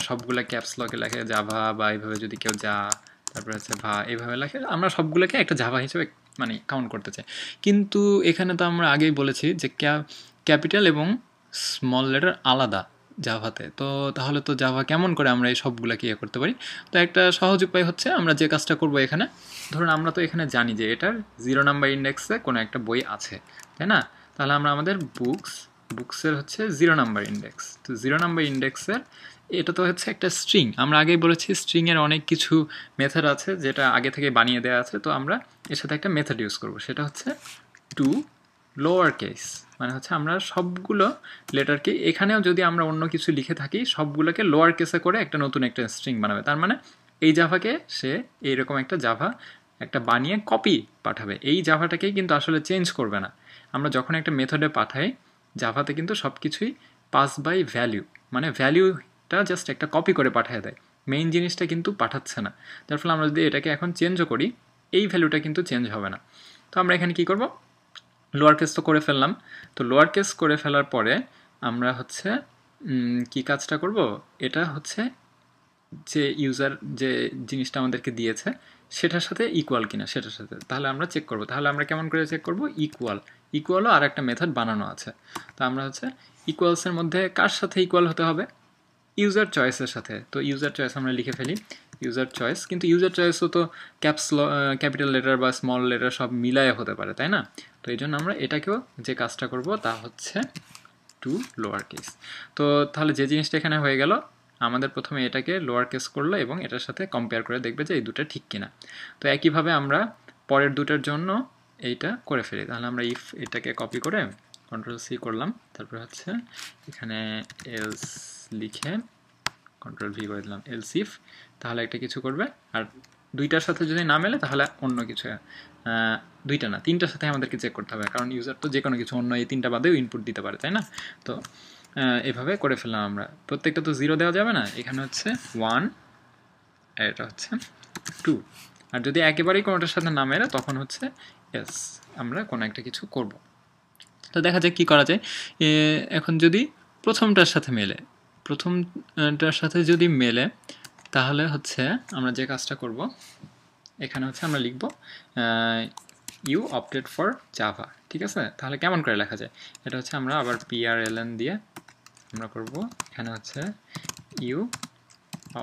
সবগুলা ক্যাপস লকে লেখে জাভা, বা এইভাবে যদি কেউ তারপরে হচ্ছে এইভাবে লেখে, আমরা সবগুলোকে একটা জাভা হিসেবে মানে কাউন্ট করতে চাই। কিন্তু এখানে তো আমরা আগেই বলেছি যে ক্যাপিটাল এবং স্মল লেটার আলাদা জাভাতে। তো তাহলে তো জাভা কেমন করে আমরা এই সবগুলোকে ইয়ে করতে পারি। তো একটা সহজ উপায় হচ্ছে আমরা যে কাজটা করব এখানে, ধরুন আমরা তো এখানে জানি যে এটার 0 নাম্বার ইন্ডেক্সে কোনো একটা বই আছে, তাই না? তাহলে আমরা আমাদের বুকসের হচ্ছে 0 নাম্বার ইন্ডেক্স। তো 0 নাম্বার ইন্ডেক্সের এটা তো হচ্ছে একটা স্ট্রিং। আমরা আগেই বলেছি স্ট্রিংয়ের অনেক কিছু মেথড আছে যেটা আগে থেকে বানিয়ে দেওয়া আছে। তো আমরা এর সাথে একটা মেথড ইউজ করব, সেটা হচ্ছে টু লোয়ার কেস, মানে হচ্ছে আমরা সবগুলো লেটারকে, এখানেও যদি আমরা অন্য কিছু লিখে থাকি সবগুলোকে লোয়ার কেসে করে একটা নতুন একটা স্ট্রিং বানাবে। তার মানে এই জাভাকে সে এইরকম একটা জাভা একটা বানিয়ে কপি পাঠাবে, এই জাভাটাকেই কিন্তু আসলে চেঞ্জ করবে না। আমরা যখন একটা মেথডে পাঠাই জাভাতে কিন্তু সব কিছুই পাস বাই ভ্যালু, মানে ভ্যালুটা জাস্ট একটা কপি করে পাঠিয়ে দেয়, মেইন জিনিসটা কিন্তু পাঠাচ্ছে না। যার ফলে আমরা যদি এটাকে এখন চেঞ্জও করি এই ভ্যালুটা কিন্তু চেঞ্জ হবে না। তো আমরা এখানে কি করব, লোয়ার কেস তো করে ফেললাম। তো লোয়ার কেস করে ফেলার পরে আমরা হচ্ছে কি কাজটা করব, এটা হচ্ছে যে ইউজার যে জিনিসটা আমাদেরকে দিয়েছে সেটার সাথে ইকুয়াল কিনা সেটার সাথে, তাহলে আমরা চেক করব। তাহলে আমরা কেমন করে চেক করব, ইকুয়ালও আর একটা মেথড বানানো আছে। তো আমরা হচ্ছে ইকুয়ালসের মধ্যে কার সাথে ইকুয়াল হতে হবে, ইউজার চয়েসের সাথে। তো ইউজার চয়েস আমরা লিখে ফেলি ইউজার চয়েস, কিন্তু ইউজার চয়েসও তো ক্যাপিটাল লেটার বা স্মল লেটার সব মিলায় হতে পারে, তাই না? তো এই জন্য আমরা এটাকেও যে কাজটা করব তা হচ্ছে টু লোয়ার কেস। তো তাহলে যে জিনিসটা এখানে হয়ে গেল, আমাদের প্রথমে এটাকে লোয়ার কেস করলো এবং এটার সাথে কম্পেয়ার করে দেখবে যে এই দুটো ঠিক কিনা। তো একইভাবে আমরা পরের দুটার জন্য এইটা করে ফেলি। তাহলে আমরা ইফ এটাকে কপি করে Ctrl+C করলাম, তারপর হচ্ছে এখানে এলস লিখে Ctrl+V করে দিলাম, এলস ইফ, তাহলে একটা কিছু করবে। আর দুইটার সাথে যদি না মেলে তাহলে অন্য কিছু, দুইটা না তিনটার সাথে আমাদেরকে চেক করতে হবে, কারণ ইউজার তো যে কোনো কিছু অন্য এই তিনটা বাদেও ইনপুট দিতে পারে, তাই না? তো এভাবে করে ফেললাম আমরা। প্রত্যেকটা তো 0 দেওয়া যাবে না, এখানে হচ্ছে 1 আর এটা হচ্ছে 2। আর যদি একেবারেই কোনোটার সাথে না মেলে তখন হচ্ছে এস, আমরা কোনো একটা কিছু করব। তো দেখা যাক কী করা যায়। এখন যদি প্রথমটার সাথে মেলে, প্রথমটার সাথে যদি মেলে, তাহলে হচ্ছে আমরা যে কাজটা করব, এখানে হচ্ছে আমরা লিখব ইউ অপটেড ফর জাভা। ঠিক আছে, তাহলে কেমন করে লেখা যায়? এটা হচ্ছে আমরা আবার PRLN দিয়ে আমরা করব, এখানে হচ্ছে ইউ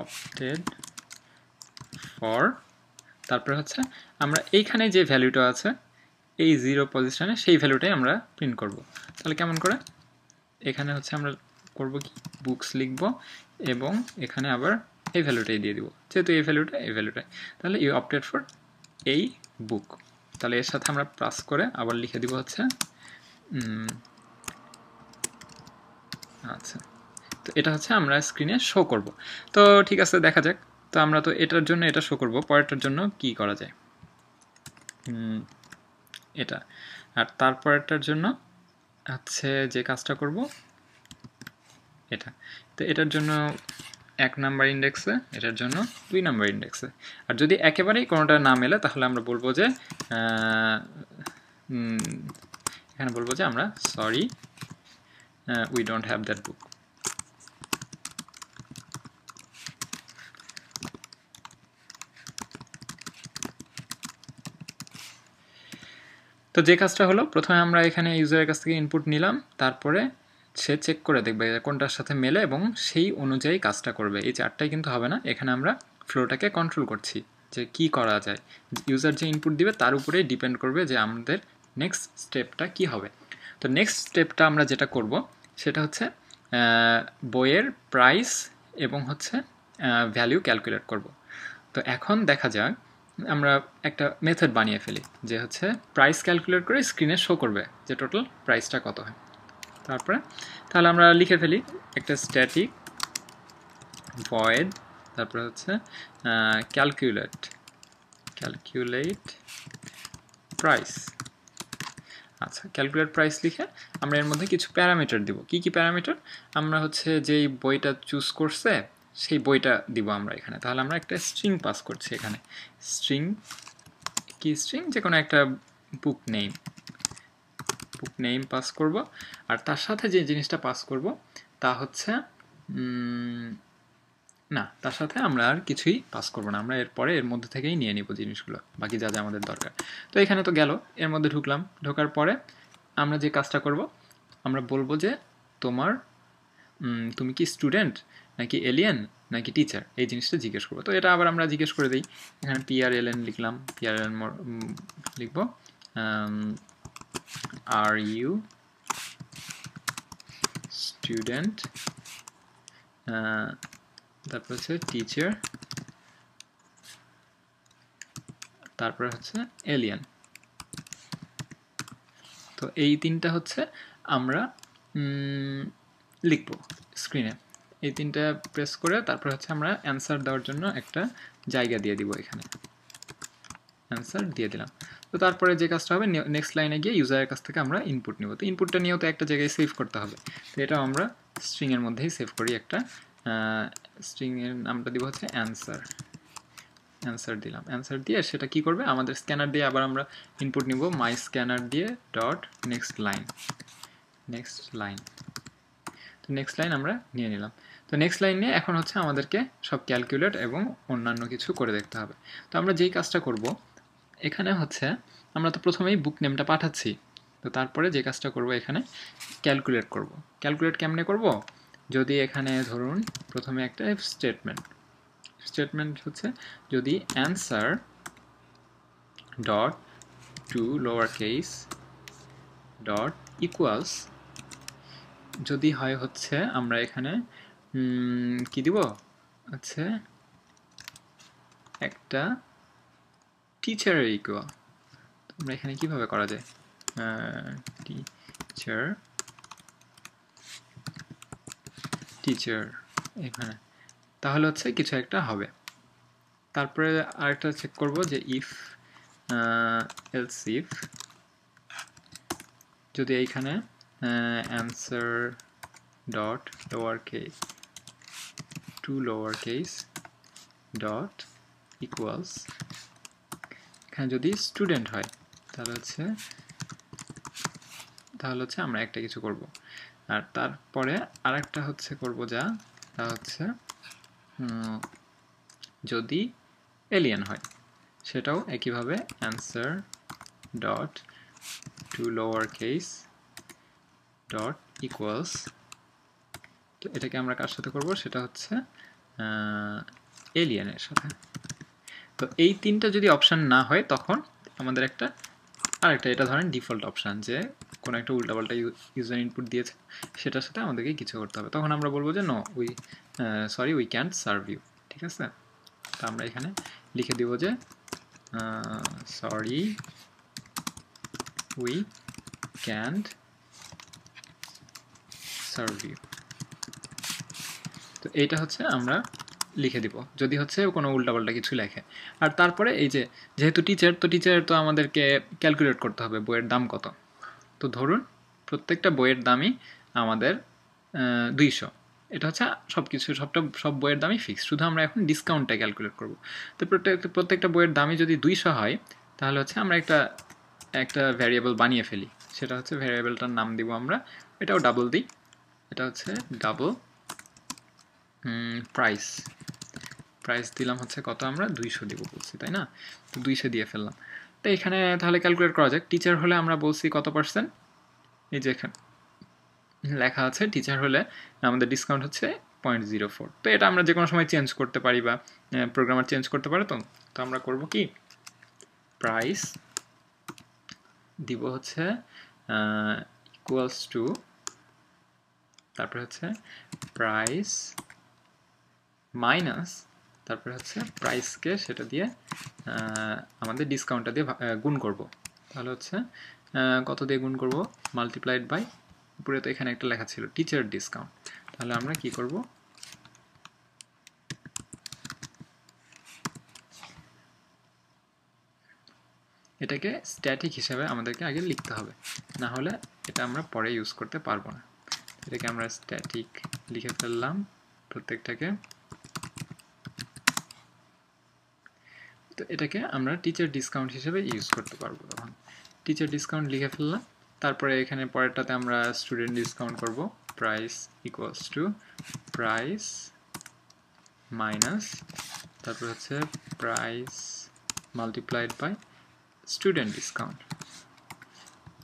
অপটেড ফর, তারপরে হচ্ছে আমরা এইখানে যে ভ্যালুটা আছে এই 0 পজিশনে, সেই ভ্যালুটাই আমরা প্রিন্ট করব। তাহলে কেমন করে? এখানে হচ্ছে আমরা করব কি, বুকস লিখব এবং এখানে আবার এই ভ্যালুটাই দিয়ে দিব, যেহেতু এই ভ্যালুটাই। তাহলে ইউ অপটেড ফর এই বুক। তাহলে এর সাথে আমরা প্লাস করে আবার লিখে দিব হচ্ছে আচ্ছা, তো এটা হচ্ছে আমরা স্ক্রিনে শো করব। তো ঠিক আছে, দেখা যাক। তো আমরা তো এটার জন্য এটা শো করব, পরেরটার জন্য কি করা যায়, এটা। আর তারপরেরটার জন্য হচ্ছে যে কাজটা করব এটা। তো এটার জন্য 1 নাম্বার ইন্ডেক্সে, এটার জন্য 2 নাম্বার ইন্ডেক্সে। আর যদি একেবারেই কোনোটা না মেলে, তাহলে আমরা বলবো যে এখানে বলবো যে আমরা sorry we don't have that book. তো যে কাজটা হলো, প্রথমে আমরা এখানে ইউজারের কাছ থেকে ইনপুট নিলাম, তারপরে সে চেক করে দেখবে কোনটার সাথে মেলে এবং সেই অনুযায়ী কাজটা করবে। এই 4টাই কিন্তু হবে না, এখানে আমরা ফ্লোটাকে কন্ট্রোল করছি যে কি করা যায়। ইউজার যে ইনপুট দিবে তার উপরেই ডিপেন্ড করবে যে আমাদের নেক্সট স্টেপটা কি হবে। তো নেক্সট স্টেপটা আমরা যেটা করব সেটা হচ্ছে বইয়ের প্রাইস এবং হচ্ছে ভ্যালু ক্যালকুলেট করব। তো এখন দেখা যাক, আমরা একটা মেথড বানিয়ে ফেলি যে হচ্ছে প্রাইস ক্যালকুলেট করে স্ক্রিনে শো করবে যে টোটাল প্রাইসটা কত হয়। তারপরে তাহলে আমরা লিখে ফেলি একটা স্ট্যাটিক ভয়েড, তারপরে হচ্ছে ক্যালকুলেট প্রাইস। আচ্ছা, ক্যালকুলেট প্রাইস লিখে আমরা এর মধ্যে কিছু প্যারামিটার দিব। কি কি প্যারামিটার? আমরা হচ্ছে যেই বইটা চুজ করছে সেই বইটা দিব আমরা এখানে। তাহলে আমরা একটা স্ট্রিং পাস করছি এখানে। স্ট্রিং কি? স্ট্রিং যে কোনো একটা বুক নেম পাস করব। আর তার সাথে যে জিনিসটা পাস করব তা হচ্ছে না, তার সাথে আমরা আর কিছুই পাস করব না, আমরা এরপরে এর মধ্যে থেকেই নিয়ে নিব জিনিসগুলো, বাকি যা যা আমাদের দরকার। তো এখানে তো গেল, এর মধ্যে ঢুকলাম, ঢোকার পরে আমরা যে কাজটা করব, আমরা বলবো যে তুমি কি স্টুডেন্ট নাকি এলিয়েন নাকি টিচার, এই জিনিসটা জিজ্ঞেস করবো। তো এটা আবার আমরা জিজ্ঞেস করে দিই, এখানে PRLN লিখলাম, PRLN লিখব আর ইউ স্টুডেন্ট, তারপর হচ্ছে টিচার, তারপরে হচ্ছে এলিয়েন। তো এই তিনটা হচ্ছে আমরা লিখব স্ক্রিনে। এই তিনটা প্রেস করে তারপর হচ্ছে আমরা অ্যান্সার দেওয়ার জন্য একটা জায়গা দিয়ে দিব, এখানে অ্যান্সার দিয়ে দিলাম। তো তারপরে যে কাজটা হবে, নেক্সট লাইনে গিয়ে ইউজারের কাছ থেকে আমরা ইনপুট নিব। তো ইনপুটটা নিয়েও তো একটা জায়গায় সেভ করতে হবে, তো এটাও আমরা স্ট্রিংয়ের মধ্যেই সেভ করি। একটা স্ট্রিংয়ের নামটা দিব হচ্ছে অ্যান্সার দিলাম। অ্যান্সার দিয়ে সেটা কি করবে, আমাদের স্ক্যানার দিয়ে আবার আমরা ইনপুট নিব, মাই স্ক্যানার দিয়ে ডট নেক্সট লাইন। তো নেক্সট লাইন আমরা নিয়ে নিলাম। তো নেক্সট লাইন নিয়ে এখন হচ্ছে আমাদেরকে সব ক্যালকুলেট এবং অন্যান্য কিছু করে দেখতে হবে। তো আমরা যেই কাজটা করব, এখানে হচ্ছে আমরা তো প্রথমেই বুক নেমটা পাঠাচ্ছি, তো তারপরে যে কাজটা করব এখানে ক্যালকুলেট করব। ক্যালকুলেট কেমনে করব? যদি এখানে ধরুন প্রথমে একটা স্টেটমেন্ট হচ্ছে, যদি answer dot to lower case dot equals, যদি হয় হচ্ছে আমরা এখানে কি দিব, হচ্ছে একটা টিচারের ইকুয়াল। আমরা এখানে কিভাবে করা যায়, টিচার এখানে, তাহলে হচ্ছে কিছু একটা হবে। তারপরে আরেকটা চেক করব যে ইফ এলস ইফ, যদি এইখানে answer dot lower case to lower case dot equals, এখানে যদি স্টুডেন্ট হয় তাহলে হচ্ছে তাহলে হচ্ছে আমরা একটা কিছু করব। আর তারপরে আরেকটা হচ্ছে করব যা, তা হচ্ছে যদি এলিয়েন হয় সেটাও একইভাবে answer dot to lower case dot equals, তো এটাকে আমরা কার সাথে করব, সেটা হচ্ছে এলিয়েনের সাথে। তো এই তিনটা যদি অপশান না হয় তখন আমাদের আরেকটা, এটা ধরেন ডিফল্ট অপশান যে কোনো একটা উল্টাপাল্টা ইউজার ইনপুট দিয়েছে সেটার সাথে আমাদেরকে কিছু করতে হবে, তখন আমরা বলবো যে no we can't serve you. ঠিক আছে, তো আমরা এখানে লিখে দিব যে sorry we can't serve you. তো এইটা হচ্ছে আমরা লিখে দিব যদি হচ্ছে কোনো উল্টাপাল্টা কিছু লেখে। আর তারপরে এই যে যেহেতু টিচার, তো টিচারের তো আমাদেরকে ক্যালকুলেট করতে হবে বইয়ের দাম কত। তো ধরুন প্রত্যেকটা বইয়ের দামই আমাদের 200, এটা হচ্ছে সব বইয়ের দামই ফিক্সড, শুধু আমরা এখন ডিসকাউন্টটা ক্যালকুলেট করব। তো প্রত্যেকটা বইয়ের দামই যদি 200 হয় তাহলে হচ্ছে আমরা একটা ভ্যারিয়েবল বানিয়ে ফেলি, সেটা হচ্ছে ভ্যারিয়েবলটার নাম দিব আমরা, এটাও ডাবল দিই, এটা হচ্ছে ডাবল প্রাইস দিলাম হচ্ছে কত, আমরা 200 দিব বলছি তাই না, তো 200 দিয়ে ফেললাম। তো এখানে তাহলে ক্যালকুলেট করা যাক, টিচার হলে আমরা বলছি কত %, এই যে এখানে লেখা আছে টিচার হলে আমাদের ডিসকাউন্ট হচ্ছে 0.04। তো এটা আমরা যে কোনো সময় চেঞ্জ করতে পারি বা প্রোগ্রামার চেঞ্জ করতে পারে। তো আমরা করব কি, প্রাইস দিব হচ্ছে ইকুয়ালস টু, তারপরে হচ্ছে প্রাইস মাইনাস, তারপরে হচ্ছে প্রাইসকে সেটা দিয়ে আমাদের ডিসকাউন্টটা দিয়ে গুণ করব। তাহলে হচ্ছে কত দিয়ে গুণ করব, মাল্টিপ্লাইড বাই, উপরে তো এখানে একটা লেখা ছিল টিচার ডিসকাউন্ট, তাহলে আমরা কি করব, এটাকে স্ট্যাটিক হিসাবে আমাদেরকে আগে লিখতে হবে, না হলে এটা আমরা পরে ইউজ করতে পারবো না। এটাকে আমরা স্ট্যাটিক লিখে ফেললাম প্রত্যেকটাকে। তো এটাকে আমরা টিচার ডিসকাউন্ট হিসেবে ইউজ করতে পারবো। তখন টিচার ডিসকাউন্ট লিখে ফেললাম, তারপরে এখানে পরেরটাতে আমরা স্টুডেন্ট ডিসকাউন্ট করব, price equals to price minus, তারপর হচ্ছে price multiplied by student discount,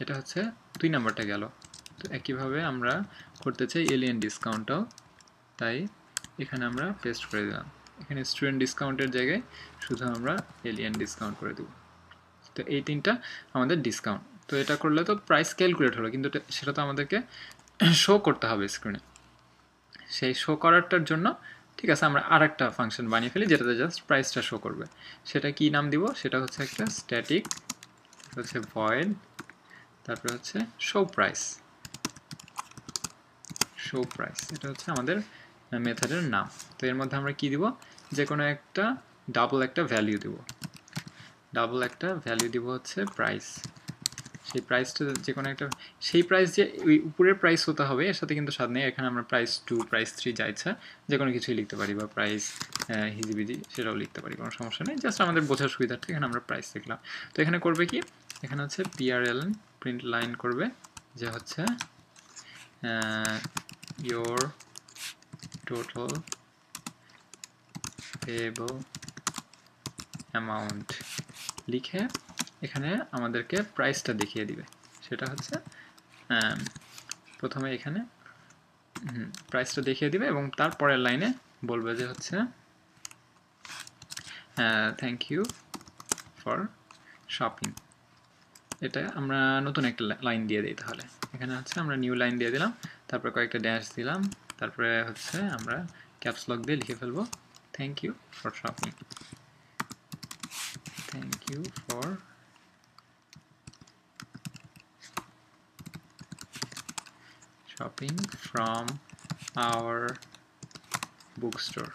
এটা হচ্ছে 2 নাম্বারটা গেল। তো একইভাবে আমরা করতে চাই এলিয়েন ডিসকাউন্টটাও, তাই এখানে আমরা পেস্ট করে দিলাম, এখানে স্টুডেন্ট ডিসকাউন্টের জায়গায় শুধু আমরা এলিয়েন ডিসকাউন্ট করে দেব। তো এই তিনটা আমাদের ডিসকাউন্ট। তো এটা করলে তো প্রাইস ক্যালকুলেট হলো, কিন্তু সেটা তো আমাদেরকে শো করতে হবে স্ক্রিনে। সেই শো করারটার জন্য ঠিক আছে আমরা আরেকটা ফাংশন বানিয়ে ফেলি যেটাতে জাস্ট প্রাইসটা শো করবে। সেটা কি নাম দিব, সেটা হচ্ছে একটা স্ট্যাটিক, হচ্ছে ভয়েড, তারপরে হচ্ছে শো প্রাইস, এটা হচ্ছে আমাদের মেথডের নাম। তো এর মধ্যে আমরা কি দিব, যে কোনো একটা ডাবল একটা ভ্যালু দিব হচ্ছে প্রাইস। সেই প্রাইসটা যে কোনো একটা, সেই প্রাইস যে ওই উপরের প্রাইস হতে হবে এর সাথে কিন্তু সাথে নেই, এখানে আমরা প্রাইস 2 প্রাইস 3 যা ইচ্ছা যে কোনো কিছুই লিখতে পারি, বা প্রাইস হিজিবিজি সেটাও লিখতে পারি, কোনো সমস্যা নেই, জাস্ট আমাদের বোঝার সুবিধার্থে এখানে আমরা প্রাইস লিখলাম। তো এখানে করবে কি, এখানে হচ্ছে PRL প্রিন্ট লাইন করবে যে হচ্ছে your total payable amount লিখে এখানে আমাদেরকে প্রাইসটা দেখিয়ে দিবে। সেটা হচ্ছে প্রথমে এখানে প্রাইসটা দেখিয়ে দিবে এবং তারপরের লাইনে বলবে যে হচ্ছে থ্যাংক ইউ ফর শপিং। এটা আমরা নতুন একটা লাইন দিয়ে দিই, তাহলে এখানে হচ্ছে আমরা নিউ লাইন দিয়ে দিলাম, তারপরে কয়েকটা ড্যাশ দিলাম, তারপরে হচ্ছে আমরা ক্যাপস লক দিয়ে লিখে ফেলবো thank you for shopping, thank you for shopping from our book store.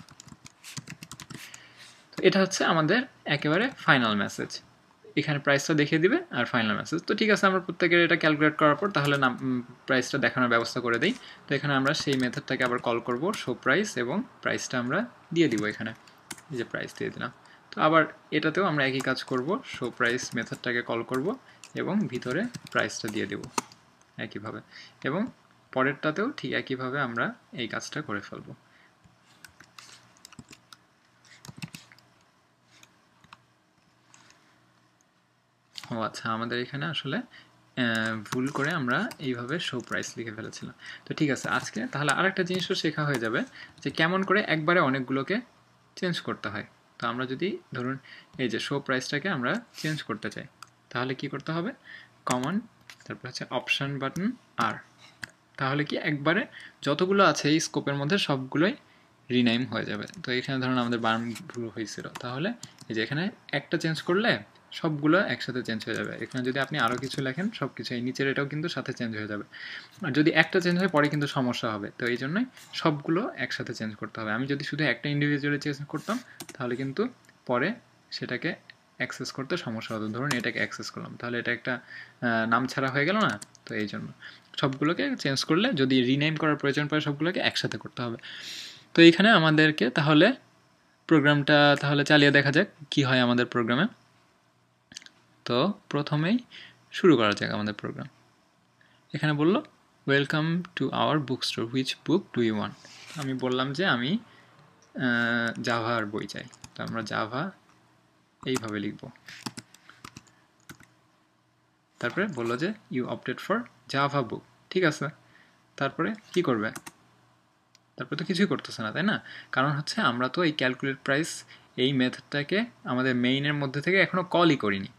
তো এটা হচ্ছে আমাদের একেবারে ফাইনাল মেসেজ, এখানে প্রাইসটা দেখিয়ে দিবে আর ফাইনাল মেসেজ। তো ঠিক আছে, আমরা প্রত্যেকের এটা ক্যালকুলেট করার পর তাহলে প্রাইসটা দেখানোর ব্যবস্থা করে দিই। তো এখানে আমরা সেই মেথডটাকে আবার কল করব শো প্রাইস, এবং প্রাইসটা আমরা দিয়ে দিব, এখানে এই যে প্রাইস দিয়ে দিলাম। তো আবার এটাতেও আমরা একই কাজ করব, শো প্রাইস মেথডটাকে কল করব এবং ভিতরে প্রাইসটা দিয়ে দেব। একইভাবে, এবং পরেরটাতেও ঠিক একইভাবে আমরা এই কাজটা করে ফেলবো। ও আচ্ছা, আমাদের এখানে আসলে ভুল করে আমরা এইভাবে শো প্রাইস লিখে ফেলেছিলাম। তো ঠিক আছে, আজকে তাহলে আরেকটা জিনিসও শেখা হয়ে যাবে যে কেমন করে একবারে অনেকগুলোকে চেঞ্জ করতে হয়। তো আমরা যদি ধরুন এই যে শো প্রাইসটাকে আমরা চেঞ্জ করতে চাই, তাহলে কি করতে হবে, কমন তারপর হচ্ছে অপশন বাটন আর, তাহলে কি একবারে যতগুলো আছে এই স্কোপের মধ্যে সবগুলোই রিনেম হয়ে যাবে। তো এখানে ধরুন আমাদের বানান ভুল হয়েছিল, তাহলে এই যে এখানে একটা চেঞ্জ করলে সবগুলো একসাথে চেঞ্জ হয়ে যাবে। এখানে যদি আপনি আরও কিছু লেখেন সব কিছু এই নিচের এটাও কিন্তু সাথে চেঞ্জ হয়ে যাবে। আর যদি একটা চেঞ্জ হয় পরে কিন্তু সমস্যা হবে, তো এই জন্যই সবগুলো একসাথে চেঞ্জ করতে হবে। আমি যদি শুধু একটা ইন্ডিভিজুয়ালি চেঞ্জ করতাম তাহলে কিন্তু পরে সেটাকে অ্যাক্সেস করতে সমস্যা হতো। ধরুন এটাকে অ্যাক্সেস করলাম, তাহলে এটা একটা নাম ছাড়া হয়ে গেল না। তো এই জন্য সবগুলোকে চেঞ্জ করলে যদি রিনেম করার প্রয়োজন পড়ে সবগুলোকে একসাথে করতে হবে। তো এইখানে আমাদেরকে তাহলে প্রোগ্রামটা তাহলে চালিয়ে দেখা যাক কি হয় আমাদের প্রোগ্রামে। তো প্রথমেই শুরু করা যাক আমাদের প্রোগ্রাম। এখানে বলল welcome to our book store, which book do you want. আমি বললাম যে আমি জাভার বই চাই, তো আমরা জাভা এইভাবে লিখব। তারপরে বললো যে ইউ অপটেড ফর জাভা বুক, ঠিক আছে। তারপরে কি করবে, তারপরে তো কিছুই করতেছে না, তাই না? কারণ হচ্ছে আমরা তো এই ক্যালকুলেট প্রাইস এই মেথডটাকে আমাদের মেইনের মধ্যে থেকে এখনও কলই করিনি।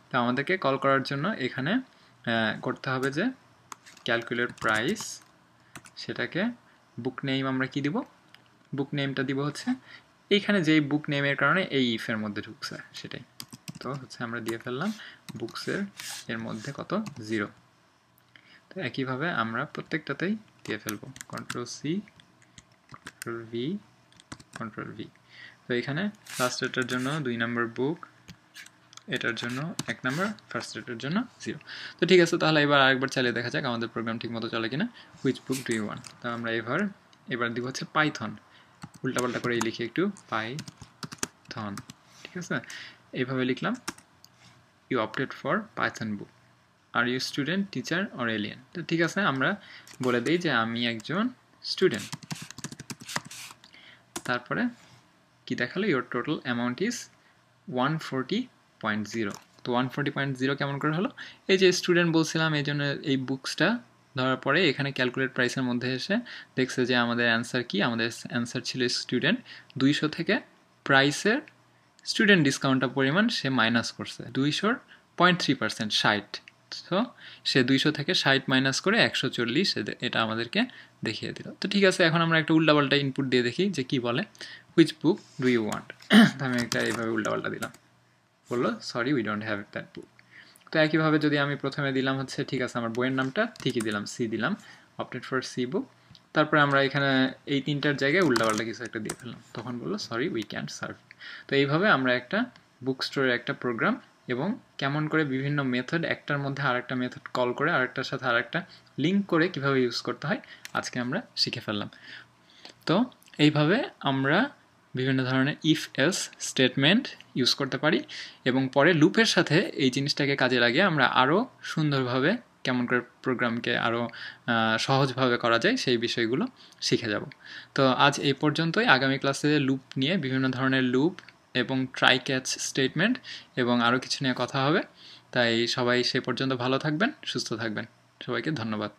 তো আমাদেরকে কল করার জন্য এখানে করতে হবে যে ক্যালকুলেট প্রাইস, সেটাকে বুক নেম আমরা কি দিব, বুক নেমটা দিব হচ্ছে এইখানে যেই বুক নেমের কারণে এই ইফের মধ্যে ঢুকছে সেটাই। তো হচ্ছে আমরা দিয়ে ফেললাম বুকসের এর মধ্যে কত, 0। তো একইভাবে আমরা প্রত্যেকটাতেই দিয়ে ফেলবো control C, control V, control V. তো এখানে ফার্স্ট এটার জন্য 2 নম্বর বুক, এটার জন্য 1 নম্বর, ফার্স্ট এটার জন্য 0। তো ঠিক আছে, তাহলে এবার আরেকবার চালিয়ে দেখা যাক আমাদের প্রোগ্রাম ঠিক মতো চলে কিনা। Which book do you want, তো আমরা এবার দিব হচ্ছে পাইথন, উল্টাপাল্টা করে লিখি একটু, পাইথন, ঠিক আছে। এইভাবে লিখলাম you opted for Python book, are you student, teacher or alien. তো ঠিক আছে, আমরা বলে দিই যে আমি একজন স্টুডেন্ট। তারপরে কি দেখালো, ইউর টোটাল অ্যামাউন্ট ইজ 140.0। তো 140.0 কেমন করে হলো, এই যে স্টুডেন্ট বলছিলাম এই জন্য এই বুকসটা ধরার পরে এখানে ক্যালকুলেট প্রাইসের মধ্যে এসে দেখছে যে আমাদের অ্যান্সার কি, আমাদের অ্যান্সার ছিল স্টুডেন্ট। 200 থেকে প্রাইসের স্টুডেন্ট ডিসকাউন্টটা পরিমাণ সে মাইনাস করছে 200-র 0.3%, 60। তো সে 200 থেকে 60 মাইনাস করে 140 এটা আমাদেরকে দেখিয়ে দিল। তো ঠিক আছে, এখন আমরা একটা উল্টাপাল্টা ইনপুট দিয়ে দেখি যে কি বলে, which book do you want. তো আমি একটা এইভাবে উল্টাপাল্টা দিলাম, বললো sorry we don't have that book. তো একইভাবে যদি আমি প্রথমে দিলাম হচ্ছে ঠিক আছে আমার বইয়ের নামটা ঠিকই দিলাম, সি দিলাম, অপটেড ফর সি বুক। তারপরে আমরা এখানে এই 3টার জায়গায় উল্টাপাল্টা কিছু একটা দিয়ে ফেললাম, তখন বললো সরি উই ক্যান্ট সার্ভ। তো এইভাবে আমরা একটা বুক স্টোরের একটা প্রোগ্রাম এবং কেমন করে বিভিন্ন মেথড একটার মধ্যে আরেকটা মেথড কল করে আরেকটার সাথে আরেকটা লিঙ্ক করে কিভাবে ইউজ করতে হয় আজকে আমরা শিখে ফেললাম। তো এইভাবে আমরা বিভিন্ন ধরনের ইফ এলস স্টেটমেন্ট ইউজ করতে পারি এবং পরে লুপের সাথে এই জিনিসটাকে কাজে লাগিয়ে আমরা আরও সুন্দরভাবে কেমন করে প্রোগ্রামকে আরও সহজভাবে করা যায় সেই বিষয়গুলো শিখে যাব। তো আজ এই পর্যন্তই। আগামী ক্লাসে লুপ নিয়ে বিভিন্ন ধরনের লুপ এবং ট্রাই ক্যাচ স্টেটমেন্ট এবং আরও কিছু নিয়ে কথা হবে। তাই সবাই সে পর্যন্ত ভালো থাকবেন, সুস্থ থাকবেন। সবাইকে ধন্যবাদ।